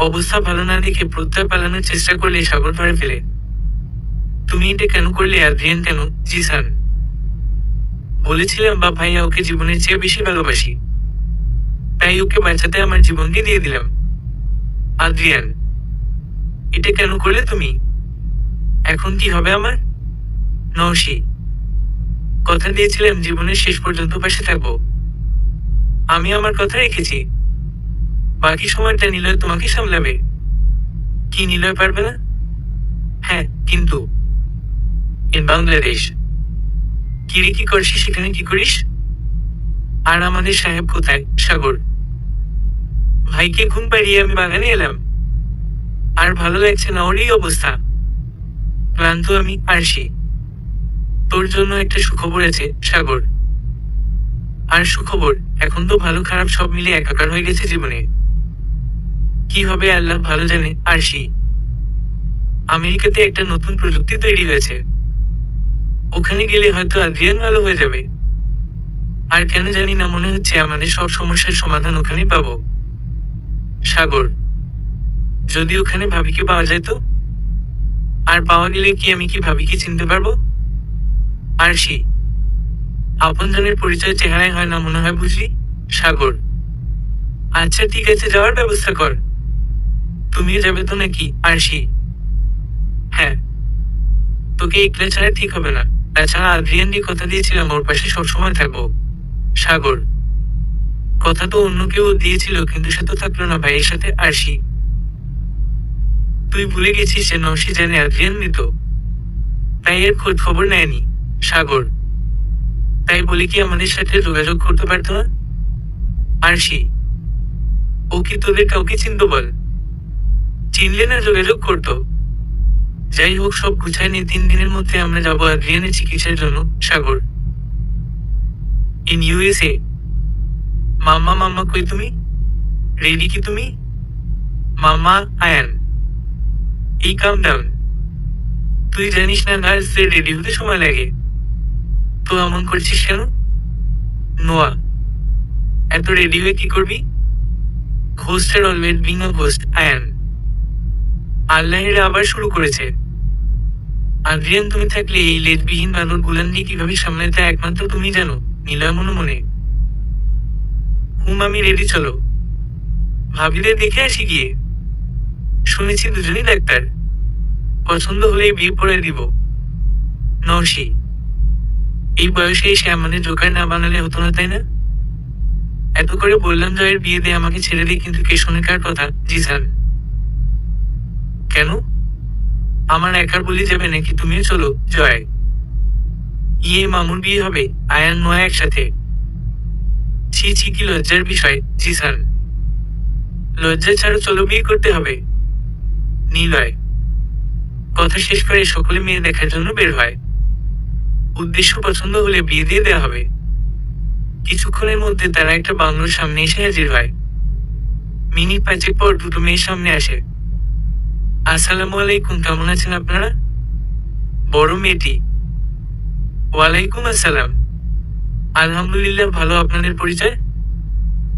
অবস্থা ভালো না দেখে প্রত্যয় পালানোর চেষ্টা করলে সাগর ধরে ফেলে। তুমি এটা কেন করলে আদ্রিয়ান? কেন? জিসান, বলেছিলাম বা ভাইয়া ওকে জীবনের চেয়ে বেশি ভালোবাসি, তাই ওকে বাঁচাতে আমার জীবনকে দিয়ে দিলাম। আদ্রিয়ান, এটা কেন করলে তুমি? এখন কি হবে আমার? নরসি, কথা দিয়েছিলাম জীবনের শেষ পর্যন্ত পাশে থাকবো। আমি আমার কথা রেখেছি। বাকি সময়টা নিলয় তোমাকে সামলাবে। কি নিলয় পারবে না? হ্যাঁ, কিন্তু ইন বাংলাদেশ। কিরে কি করছিস সেখানে? কি করিস? আর আমাদের সাহেব কোথায়? সাগর, ভাইকে ঘুম পাড়িয়ে আমি বাগানে এলাম। আর ভালো লাগছে না ওর এই অবস্থা। ক্লান্ত আমি। আরশি, তোর জন্য একটা সুখবর আছে সাগর। আর সুখবর? এখন তো ভালো খারাপ সব মিলে একাকার হয়ে গেছে জীবনে। কি হবে আল্লাহ ভালো জানে। আরশি, আমেরিকাতে একটা নতুন প্রযুক্তি তৈরি হয়েছে। ওখানে গেলে হয়তো আদ্রিয়ান ভালো হয়ে যাবে। আর কেন জানি না মনে হচ্ছে আমাদের সব সমস্যার সমাধান ওখানে পাবো। সাগর, যদি ওখানে ভাবিকে পাওয়া যায় তো? আর পাওয়া গেলে কি আমি কি ভাবিকে চিনতে পারবো? আরশি, আপনজনের পরিচয় চেহারায় হয় না মনে হয়, বুঝলি? সাগর, আচ্ছা ঠিক আছে, যাওয়ার ব্যবস্থা কর। তুমিও যাবে তো নাকি? আরশি, হ্যাঁ, তোকে একলা ছাড়া ঠিক হবে না। তাছাড়া আদ্রিয়ানকে কথা দিয়েছিলাম ওর পাশে সবসময় থাকবো। সাগর, কথা তো অন্য কেউ দিয়েছিল, কিন্তু সে তো থাকলো না ভাইয়ের সাথে। আরশি, তুই ভুলে গেছিস যে নরসি জানে আদ্রিয়ান মৃত, তাই এর খোঁজ খবর নেয়নি। সাগর, তাই বলে কি আমাদের সাথে যোগাযোগ করতে পারতো না? আরশি, ও কি তোদের কাউকে চিনতো বল? চিনলে না যোগাযোগ করতো। যাই হোক, সব গুছায় নিয়ে 3 দিনের মধ্যে আমরা যাবো আদ্রিয়ানের চিকিৎসার জন্য। সাগর, ইন ইউএসএ। মাম্মা মাম্মা কই তুমি? রেডি কি তুমি? মাম্মা আয়ান, এই কাম ডাউন। তুই জানিস না নার্সদের রেডি হতে সময় লাগে? তো এমন করছিস কেন? নোয়া, এত রেডি হয়ে কি করবি? ঘোস্টের always being a ghost Ayaan. আল্লাহের আবার শুরু করেছে। আদ্রিয়ান, তুমি থাকলে এই লেজবিহীন বানর গুলানকে কিভাবে সামলাতে একমাত্র তুমি জানো। নিলয় মনে মনে। আমি রেডি, চলো। ভাবিদের দেখে আসি গিয়ে। শুনেছি দুজনই ডাক্তার। পছন্দ হলেই বিয়ে পড়ে দিব। নরসি, এই বয়সে এসে আমাদের জোকার না বানালে হতো না, তাই না? এত করে বললাম জয়ের বিয়ে দিয়ে আমাকে ছেড়ে দিয়ে, কিন্তু কে শোনে কার কথা? জিসান। কেন? আমার একার বলি যাবে নাকি? তুমিও চলো জয়। মামুর বিয়ে হবে আয়ান নোয়া একসাথে? ছি ছি, কি লজ্জার বিষয় জিসান। লজ্জা ছাড়ো, চলো বিয়ে করতে হবে। নিলয় কথা শেষ করে সকলে মেয়ে দেখার জন্য বের হয়। উদ্দেশ্য পছন্দ হলে বিয়ে দিয়ে দেওয়া হবে। কিছুক্ষণের মধ্যে তারা একটা বাংলোর সামনে এসে হাজির হয়। মিনিট 5 পর দুটো মেয়ের সামনে আসে। আসসালামু আলাইকুম, কেমন আছেন আপনারা? বড় মেয়েটি, ওয়ালাইকুম আসসালাম। আলহামদুলিল্লাহ ভালো। আপনাদের পরিচয়?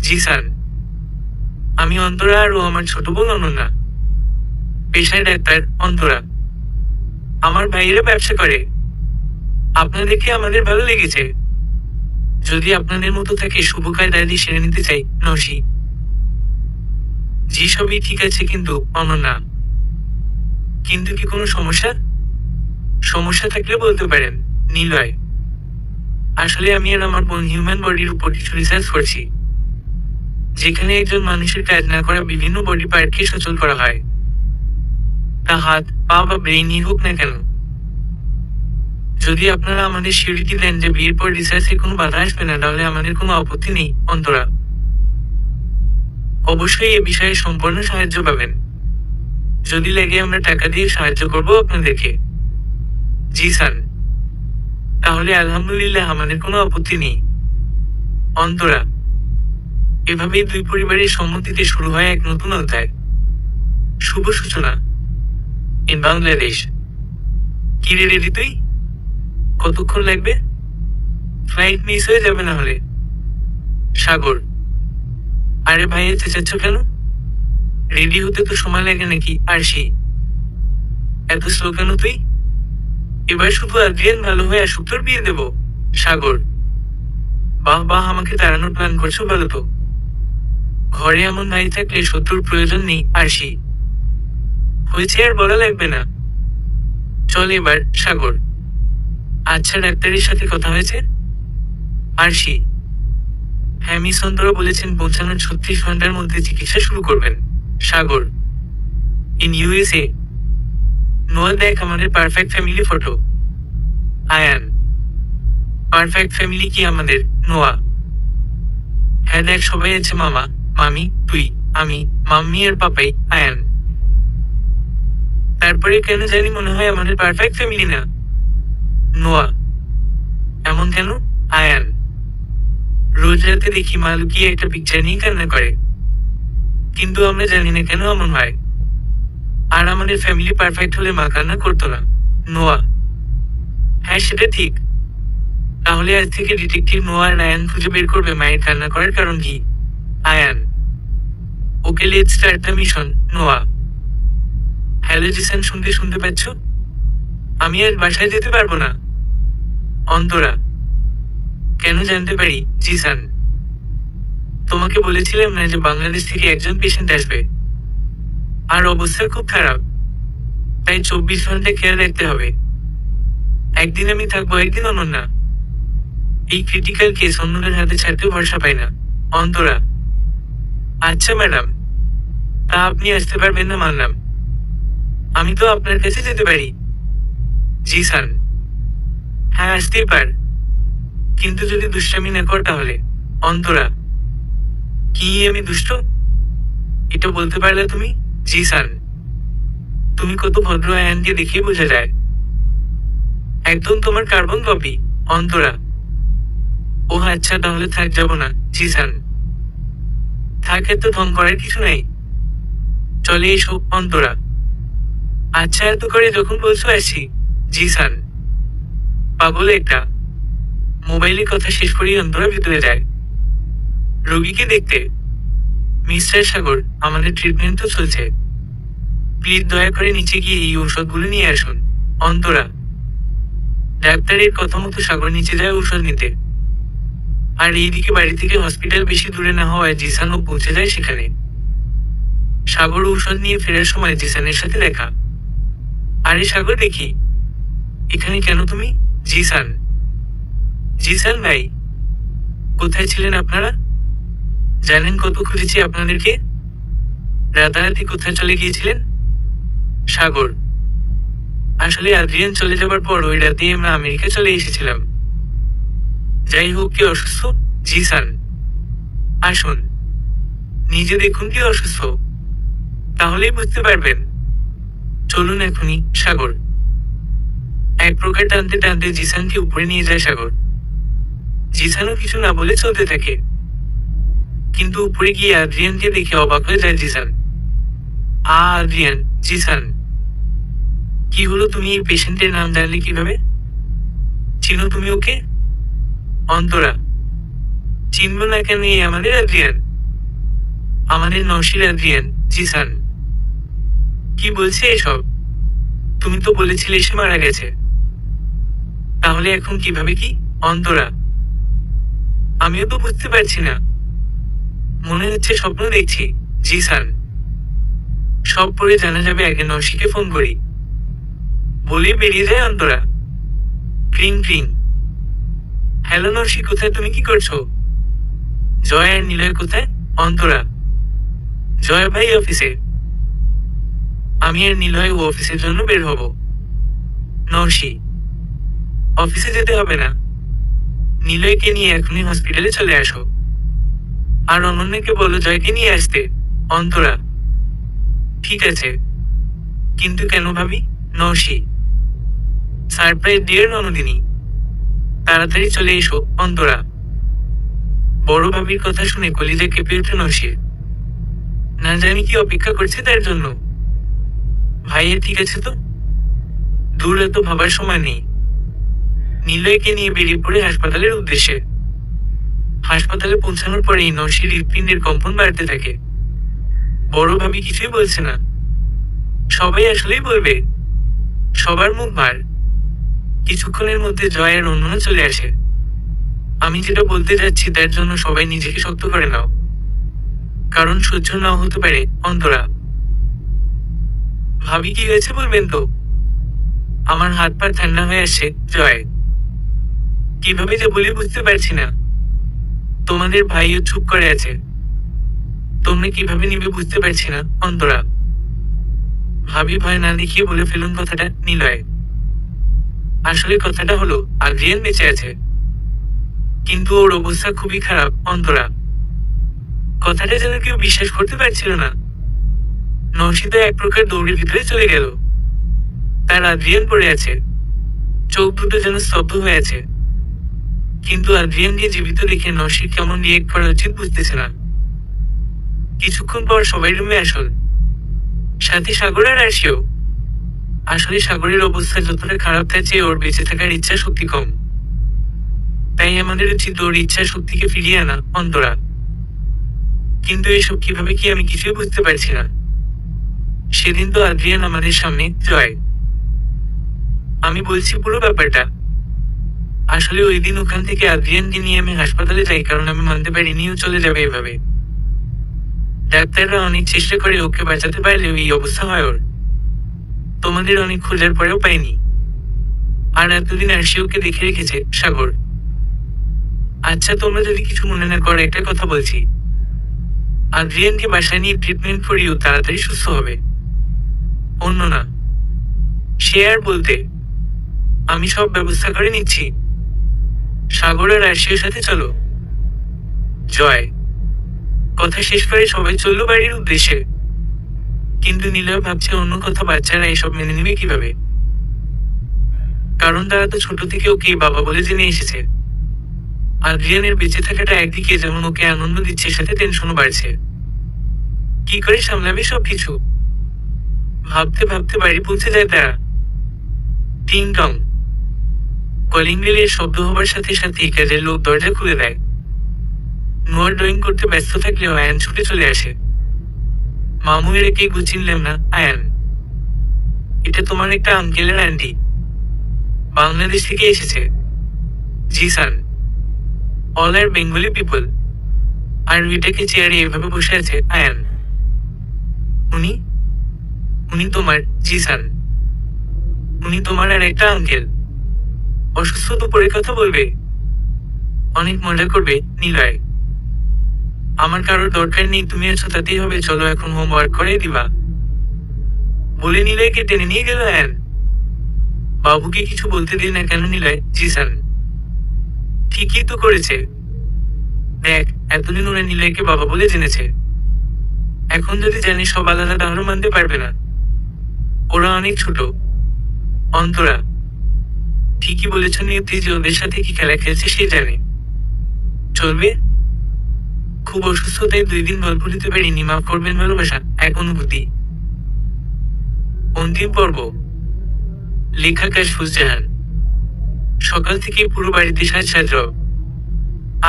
জিসান। আমি অন্তরা, আর ও আমার ছোট বোন অনন্যা। পেশায় ডাক্তার। অন্তরা আমার ভাইয়েরা ব্যবসা করে। আপনাদেরকে আমাদের ভালো লেগেছে। যদি আপনাদের মতো থাকে শুভ কায়দায় দিয়ে সেরে নিতে চাই। নসি, জি সবই ঠিক আছে, কিন্তু অনন্যা। কিন্তু কি কোনো সমস্যা? সমস্যা থাকলে বলতে পারেন। নিলয়, আসলে আমি আর আমার বোন হিউম্যান বডির উপর কিছু রিসার্চ করছি, যেখানে একজন মানুষের কাজ না করা বিভিন্ন বডি পার্টকে সচল করা হয়। তা হাত, পা বা ব্রেইনই হোক না কেন। যদি আপনারা আমাদের সিউরিটি দেন যে বিয়ের পর রিসার্চে কোনো বাধা আসবে না, তাহলে আমাদের কোনো আপত্তি নেই। অন্তরা, অবশ্যই এ বিষয়ে সম্পূর্ণ সাহায্য পাবেন। যদি লাগে আমরা টাকা দিয়ে সাহায্য করব আপনাদেরকে। জিসান, তাহলে আলহামদুলিল্লাহ আমাদের কোনো আপত্তি নেই। অন্তরা, এভাবেই দুই পরিবারের সম্মতিতে শুরু হয় এক নতুন অধ্যায়। শুভ সূচনা ইন বাংলাদেশ। কিরে রেডি তুই? কতক্ষণ লাগবে? ফ্লাইট মিস হয়ে যাবে না হলে। সাগর, আরে ভাইয়া চেঁচাচ্ছ কেন? রেডি হতে তো সময় লাগে নাকি? আরশি, এত স্লো কেন তুই? এবার শুধু আদ্রিয়ান ভালো হয়ে আসুক, তোর বিয়ে দেব। সাগর, বাহ বাহ, আমাকে তাড়ানোর প্ল্যান করছো, ভালো তো। ঘরে এমন ভাই থাকলে শত্রুর প্রয়োজন নেই। আরশি, হয়েছে, আর বলা লাগবে না। চল এবার। সাগর, আচ্ছা ডাক্তারের সাথে কথা হয়েছে? আরশি, হ্যাঁ, মিস অন্তরা বলেছেন পৌঁছানোর 36 ঘন্টার মধ্যে চিকিৎসা শুরু করবেন। Sagar, in USA? নোয়া, দেখ আমাদের perfect family photo. Ayan, perfect family কি আমাদের? নোয়া, হ্যাঁ দেখ, সবাই আছে, মামা, মামি, তুই, আমি, মাম্মি আর পাপাই। আয়ান, তারপরে কেন জানি মনে হয় আমাদের পারফেক্ট ফ্যামিলি না। নোয়া, এমন কেন? আয়ান, রোজ রাতে দেখি মা লুকিয়ে একটা পিকচার নিয়ে কান্না করে, কিন্তু আমরা জানি না কেন এমন হয়। আর আমাদের ফ্যামিলি পারফেক্ট হলে মা কান্না করতো না। নোয়া, হ্যাঁ সেটা ঠিক। তাহলে আজ থেকে ডিটেকটিভ নোয়া আর আয়ান খুঁজে বের করবে মায়ের কান্না করার কারণ কি। আয়ান, ওকে, লেটস স্টার্ট দ্য মিশন। নোয়া, হ্যালো জিসান, শুনতে পাচ্ছ? আমি আজ বাসায় যেতে পারবো না। অন্তরা, কেন জানতে পারি? জিসান, তোমাকে বলেছিলাম না যে বাংলাদেশ থেকে একজন পেশেন্ট আসবে, আর অবস্থা খুব খারাপ, তাই 24 ঘন্টা খেয়াল রাখতে হবে। একদিন আমি থাকবো, একদিন অনন্যা। এই ক্রিটিক্যাল কেস অন্যদের হাতে ছাড়তে ভরসা পাই না। অন্তরা, আচ্ছা ম্যাডাম, তা আপনি আসতে পারবেন না মানলাম, আমি তো আপনার কাছে যেতে পারি। জিসান, হ্যাঁ আসতেই পার, কিন্তু যদি দুষ্টামি না কর তাহলে। অন্তরা, কি আমি দুষ্ট? এটা বলতে পারলে তুমি? জিসান, তুমি কত ভদ্র, আয়ানকে দেখে বোঝা যায়। একদম তোমার কার্বন কপি। অন্তরা, ও আচ্ছা, তাহলে থাক, যাব না। জিসান, থাক, এত ঢং করার কিছু নাই, চলে এসো। অন্তরা, আচ্ছা, এত করে যখন বলছো আসি। জিসান, পাগল একটা। মোবাইলে কথা শেষ করেই অন্তরা ভিতরে যায় রোগীকে দেখতে। মিস্টার সাগর, আমাদের ট্রিটমেন্ট তো চলছে, প্লিজ দয়া করে নিচে গিয়ে এই ঔষধগুলো নিয়ে আসুন। অন্তরা। ডাক্তারের কথা মতো সাগর নিচে যায় ঔষধ নিতে। আর এইদিকে বাড়ি থেকে হসপিটাল বেশি দূরে না হওয়ায় জিসানও পৌঁছে যায় সেখানে। সাগর ঔষধ নিয়ে ফেরার সময় জিসানের সাথে দেখা। আরে সাগর, দেখি এখানে কেন তুমি? জিসান। জিসান ভাই, কোথায় ছিলেন আপনারা? জানেন কত খুঁজেছি আপনাদেরকে? রাতারাতি কোথায় চলে গিয়েছিলেন? সাগর, আসলে আদ্রিয়ান চলে যাবার পর ওই রাতেই আমরা আমেরিকা চলে এসেছিলাম। যাই হোক, কে অসুস্থ? জিসান, আসুন নিজে দেখুন কে অসুস্থ, তাহলেই বুঝতে পারবেন। চলুন এখনই। সাগর এক প্রকার টানতে টানতে জিসানকে উপরে নিয়ে যায় সাগর। জিসানও কিছু না বলে চলতে থাকে, কিন্তু উপরে গিয়ে আদ্রিয়ানকে দেখে অবাক হয়ে যায় জিসান। আদ্রিয়ান। জিসান, কি হলো? তুমি এই পেশেন্টের নাম জানলে কিভাবে? চিনো তুমি ওকে? অন্তরা। চিনব না কেন? এই আমাদের আদ্রিয়ান, আমাদের নওশীর আদ্রিয়ান। জিসান, কি বলছে এসব? তুমি তো বলেছিলে সে মারা গেছে, তাহলে এখন কিভাবে কি? অন্তরা, আমিও তো বুঝতে পারছি না, মনে হচ্ছে স্বপ্ন দেখছি। জিসান, সব পরে জানা যাবে, আগে নওশীকে ফোন করি। বলে বেরিয়ে যায় অন্তরা। ক্রিং ক্রিং। হ্যালো নওশী, কোথায়? তুমি কি করছো? জয় আর নিলয় কোথায়? অন্তরা। জয় ভাই অফিসে, আমি আর নিলয় ও অফিসের জন্য বের হব। নওশী, অফিসে যেতে হবে না, নিলয়কে নিয়ে এখনই হসপিটালে চলে আসো। আর অনন্যাকে বলো জয়কে নিয়ে আসতে। অন্তরা, ঠিক আছে, কিন্তু কেন ভাবি? নওশী, সারপ্রাইজ ডিয়ার ননদিনী, তাড়াতাড়ি চলে এসো। অন্তরা। বড় ভাবির কথা শুনে কলিজা কেঁপে ওঠে নওশীর। না জানি কি অপেক্ষা করছে তার জন্য। ভাইয়ের ঠিক আছে তো? দূর, এত ভাবার সময় নেই। নিলয়কে নিয়ে বেরিয়ে পড়ে হাসপাতালের উদ্দেশ্যে। হাসপাতালে পৌঁছানোর পরেই নওশীর হৃৎপিণ্ডের কম্পন বাড়তে থাকে। বড় ভাবি কিছুই বলছে না, সবাই আসলেই বলবে। সবার মুখ ভার। কিছুক্ষণের মধ্যে জয় আর অন্যরা চলে আসে। আমি যেটা বলতে যাচ্ছি তার জন্য সবাই নিজেকে শক্ত করে নাও, কারণ সহ্য নাও হতে পারে। অন্তরা। ভাবি, কি হয়েছে বলবেন তো? আমার হাত পা ঠান্ডা হয়ে আসছে। জয়, কিভাবে যে বলি বুঝতে পারছি না। তোমাদের ভাইও চুপ করে আছে, তোমরা কিভাবে নিবে বুঝতে পারছি না। অন্তরা। ভাবি, ভয় না দেখিয়ে বলে ফেলুন কথাটা। নিলয়, আসলে কথাটা হলো আদ্রিয়ান বেঁচে আছে, কিন্তু ওর অবস্থা খুবই খারাপ। অন্তরা। কথাটা যেন কেউ বিশ্বাস করতে পারছিল না। নওশী তো এক প্রকার দৌড়ের ভিতরে চলে গেল। তার আদ্রিয়ান পড়ে আছে, চোখ দুটো যেন স্তব্ধ হয়ে আছে। কিন্তু আদ্রিয়ানকে জীবিত দেখে নওশীর কেমন রিয়েক্ট করা উচিত বুঝতেছে না। কিছুক্ষণ পর সবাই রুমে আসল, সাথে সাগর আর আরশিও। আসলে সাগরের অবস্থা যতটা খারাপ, তার চেয়ে ওর বেঁচে থাকার ইচ্ছা শক্তি কম। তাই আমাদের উচিত ওর ইচ্ছা শক্তিকে ফিরিয়ে আনা। অন্তরা। কিন্তু এসব কিভাবে কি আমি কিছুই বুঝতে পারছি না। সেদিন তো আদ্রিয়ান আমাদের সামনে। জয়, আমি বলছি পুরো ব্যাপারটা। আসলে ওই দিন ওখান থেকে আদ্রিয়ানকে নিয়ে আমি হাসপাতালে যাই, কারণ আমি মানতে পারিনি ও চলে যাবে এভাবে। ডাক্তাররা অনেক চেষ্টা করে ওকে বাঁচাতে পারলেও এই অবস্থা হয় ওর। তোমাদের অনেক খোঁজার পরেও পাইনি। আর এতদিন আরশিওকে দেখে রেখেছে। সাগর। আচ্ছা, তোমরা যদি কিছু মনে না করো, একটা কথা বলছি। আদ্রিয়ানকে বাসায় নিয়ে ট্রিটমেন্ট করিও, তাড়াতাড়ি সুস্থ হবে। অন্য না, সে আর বলতে, আমি সব ব্যবস্থা করে নিচ্ছি। সাগর আর আরশিওর সাথে চলো। জয়। কথা শেষ করে সবাই চলল বাড়ির উদ্দেশ্যে। কিন্তু নিলয় ভাবছে অন্য কথা, বাচ্চারা এসব মেনে নেবে কিভাবে? কারণ তারা তো ছোট থেকে ওকে বাবা বলে জেনে এসেছে। আদ্রিয়ানের বেঁচে থাকাটা একদিকে যেমন ওকে আনন্দ দিচ্ছে, সাথে টেনশনও বাড়ছে। কি করে সামলাবে সবকিছু? ভাবতে ভাবতে বাড়ি পৌঁছে যায় তারা। টিং টং। কলিং বেলের শব্দ হবার সাথে সাথেই কাজের লোক দরজা খুলে দেয়। নোয়ার ড্রয়িং করতে ব্যস্ত থাকলেও আয়ান ছুটে চলে আসে। মামু এর কে চিনলাম না। আয়ান, এটা তোমার একটা আঙ্কেলের আন্টি, বাংলাদেশ থেকে এসেছে। জি স্যার। অল আর বেঙ্গলি পিপল। আর উইটাকে চেয়ারে এভাবে বসে আছে। আয়ান, উনি উনি তোমার? জি স্যার। উনি তোমার আর একটা আঙ্কেল। অসুস্থ তো পরে কথা বলবে, অনেক মজা করবে। নিলয়, আমার কারোর দরকার নেই, তুমি আছো তাতেই হবে, চলো এখন হোমওয়ার্ক করে দিবা। বলে নিলয়কে টেনে নিয়ে গেল আয়ান। বাবুকে কিছু বলতে দিন না কেন? নিলয়, জি স্যার। ঠিকই তো করেছে। দেখ, এতদিন ওরা নিলয়কে বাবা বলে জেনেছে, এখন যদি জানি সব আলাদা তাহলে মানতে পারবে না। ওরা অনেক ছোট। অন্তরা ঠিকই বলেছ, নিয়তি যে ওদের সাথে কি খেলা খেলছে সে জানে। চলবে। খুব অসুস্থ, তাই 2 দিন গল্প দিতে পারিনি, মাফ করবেন। ভালোবাসা, এক অনুভূতি। অন্তিম পর্ব। লেখা কাশফুজ জাহান। সকাল থেকে পুরো বাড়িতে সাজ রব।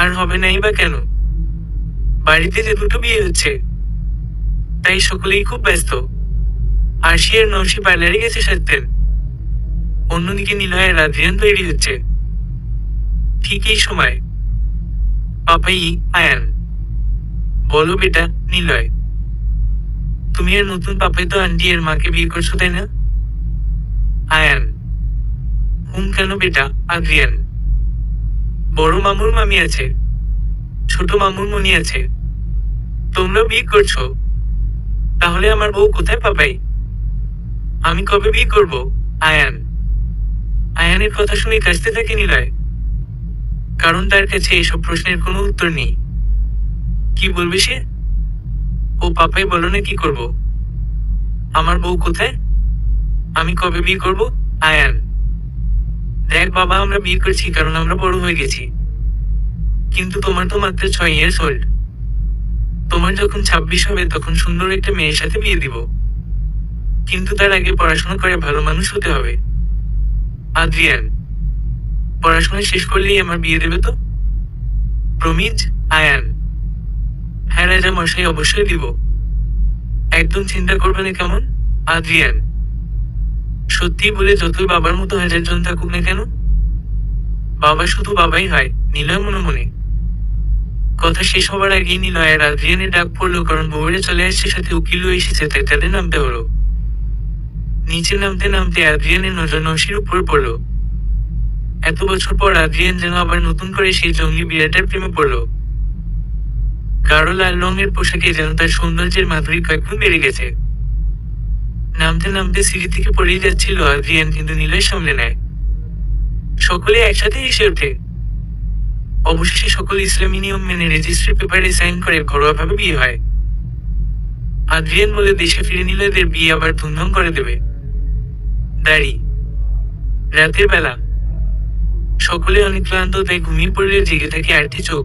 আর হবে নাই বা কেন? বাড়িতে যে 2টো বিয়ে হচ্ছে, তাই সকলেই খুব ব্যস্ত। আরশি আর নওশি পার্লারে গেছে সাজতেন। অন্যদিকে নিলয় আর আদ্রিয়ান তৈরি হচ্ছে। ঠিক এই সময় পাপাই। আয়ান, বলো বেটা। নিলয়, তুমি আর নতুন পাপাই তো আন্টি এর মাকে বিয়ে করছো, তাই না? আয়ান, কেন বেটা? আদ্রিয়ান, বড় মামুর মামি আছে, ছোট মামুর মনি আছে, তোমরা বিয়ে করছো, তাহলে আমার বউ কোথায়? পাপাই, আমি কবে বিয়ে করব? আয়ান। আয়ানের কথা শুনে কাশতে থাকে নিলয়, কারণ তার কাছে এসব প্রশ্নের কোনো উত্তর নেই। কি বলবে সে? ও পাপাই, বলো না কি করব? আমার বউ কোথায়? আমি কবে বিয়ে করব? আয়ান, দেখ বাবা, আমরা বিয়ে করছি কারণ আমরা বড় হয়ে গেছি, কিন্তু তোমার তো মাত্র 6 ইয়ার্স ওল্ড। তোমার যখন 26 হবে তখন সুন্দর একটা মেয়ের সাথে বিয়ে দিব, কিন্তু তার আগে পড়াশোনা করে ভালো মানুষ হতে হবে। আদ্রিয়ান, পড়াশোনা শেষ করলেই আমার বিয়ে দেবে তো? প্রমিজ। আয়ান, হ্যাঁ রাজা মশাই, অবশ্যই দিব, একদম চিন্তা করবে না, কেমন? আদ্রিয়ান, সত্যি বলে যতই বাবার মতো 1000 জন থাকুক না কেন, বাবা শুধু বাবাই হয়। নিলয় মনে মনে। কথা শেষ হবার আগেই নিলয় আর আদ্রিয়ানের ডাক পড়লো, কারণ বউরে চলে আসছে, সাথে উকিলও এসেছে, তাই তাদের নামতে হলো। নিচে নামতে নামতে আদ্রিয়ানের নজর নওশির উপর পড়ল। এত বছর পর আদ্রিয়ান যেন আবার নতুন করে সেই জঙ্গলি বিড়ালটার প্রেমে পড়ল। গাঢ় লাল রঙের পোশাকে যেন তার সৌন্দর্যের মাধুরী কয়েকগুণ বেড়ে গেছে। নামতে নামতে সিঁড়ি থেকে পড়েই যাচ্ছিল আদ্রিয়ান, কিন্তু নিলয় সামলে নেয়। সকলে একসাথে এসে ওঠে। অবশেষে সকল ইসলামী নিয়ম মেনে রেজিস্ট্রি পেপারে সাইন করে ঘরোয়াভাবে বিয়ে হয়। আদ্রিয়ান বলে দেশে ফিরে নিলয়দের বিয়ে আবার ধুমধাম করে দেবে। দাড়ি। রাতের বেলা সকলে অনেক ক্লান্ত, তাই ঘুমিয়ে পড়লে জেগে থাকে আরটি চোখ,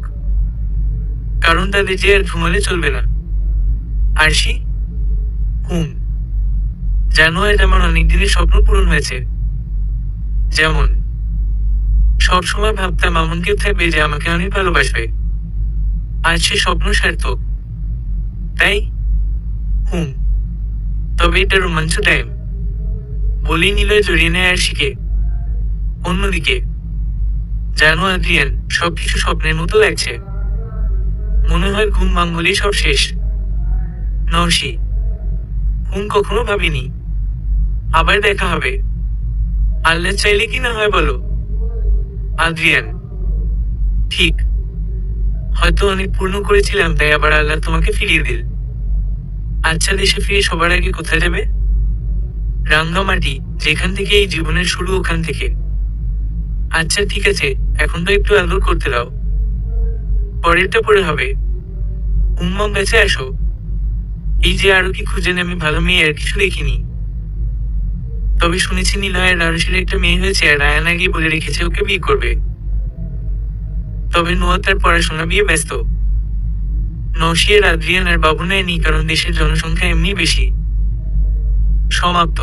কারণ তাদের যে আর ঘুমালে চলবে না। আরশি, জানো আজ আমার অনেক দিনের স্বপ্ন পূরণ হয়েছে। যেমন, সবসময় ভাবতাম এমন কেউ থাকবে যে আমাকে অনেক ভালোবাসবে, আজ সে স্বপ্ন সার্থক। তাই তবে এটা রোমাঞ্চ টাইম, বলেই নিলয় জড়িয়ে নেয় আরশিকে। অন্যদিকে, জানো আদ্রিয়ান, সবকিছু স্বপ্নের মতো লাগছে, মনে হয় ঘুম ভাঙলেই সব শেষ। নওশি, কখনো ভাবিনি আবার দেখা হবে, আল্লাহ চাইলে কি না হয় বলো? আদ্রিয়ান, ঠিক, হয়তো অনেক পূর্ণ করেছিলাম, তাই আবার আল্লাহ তোমাকে ফিরিয়ে দিল। আচ্ছা, দেশে ফিরে সবার আগে কোথায় যাবে? রাঙ্গামাটি, যেখান থেকে এই জীবনের শুরু, ওখান থেকে। আচ্ছা ঠিক আছে, এখন তো একটু আদর করতে দাও, পরেরটা পরে হবে। উম্মম কাছে আসো। এই যে আরো কি খুঁজেন, আমি ভালো মেয়ে আর কিছু দেখিনি, তবে শুনেছি নিলয় আর আরশির একটা মেয়ে হয়েছে, আর আয়ান আগে বলে রেখেছে ওকে বিয়ে করবে। তবে নোয়া তার পড়াশোনা বিয়ে ব্যস্ত। নওশি আর আদ্রিয়ান আর বাবু নেয়নি, কারণ দেশের জনসংখ্যা এমনি বেশি। সমাপ্ত।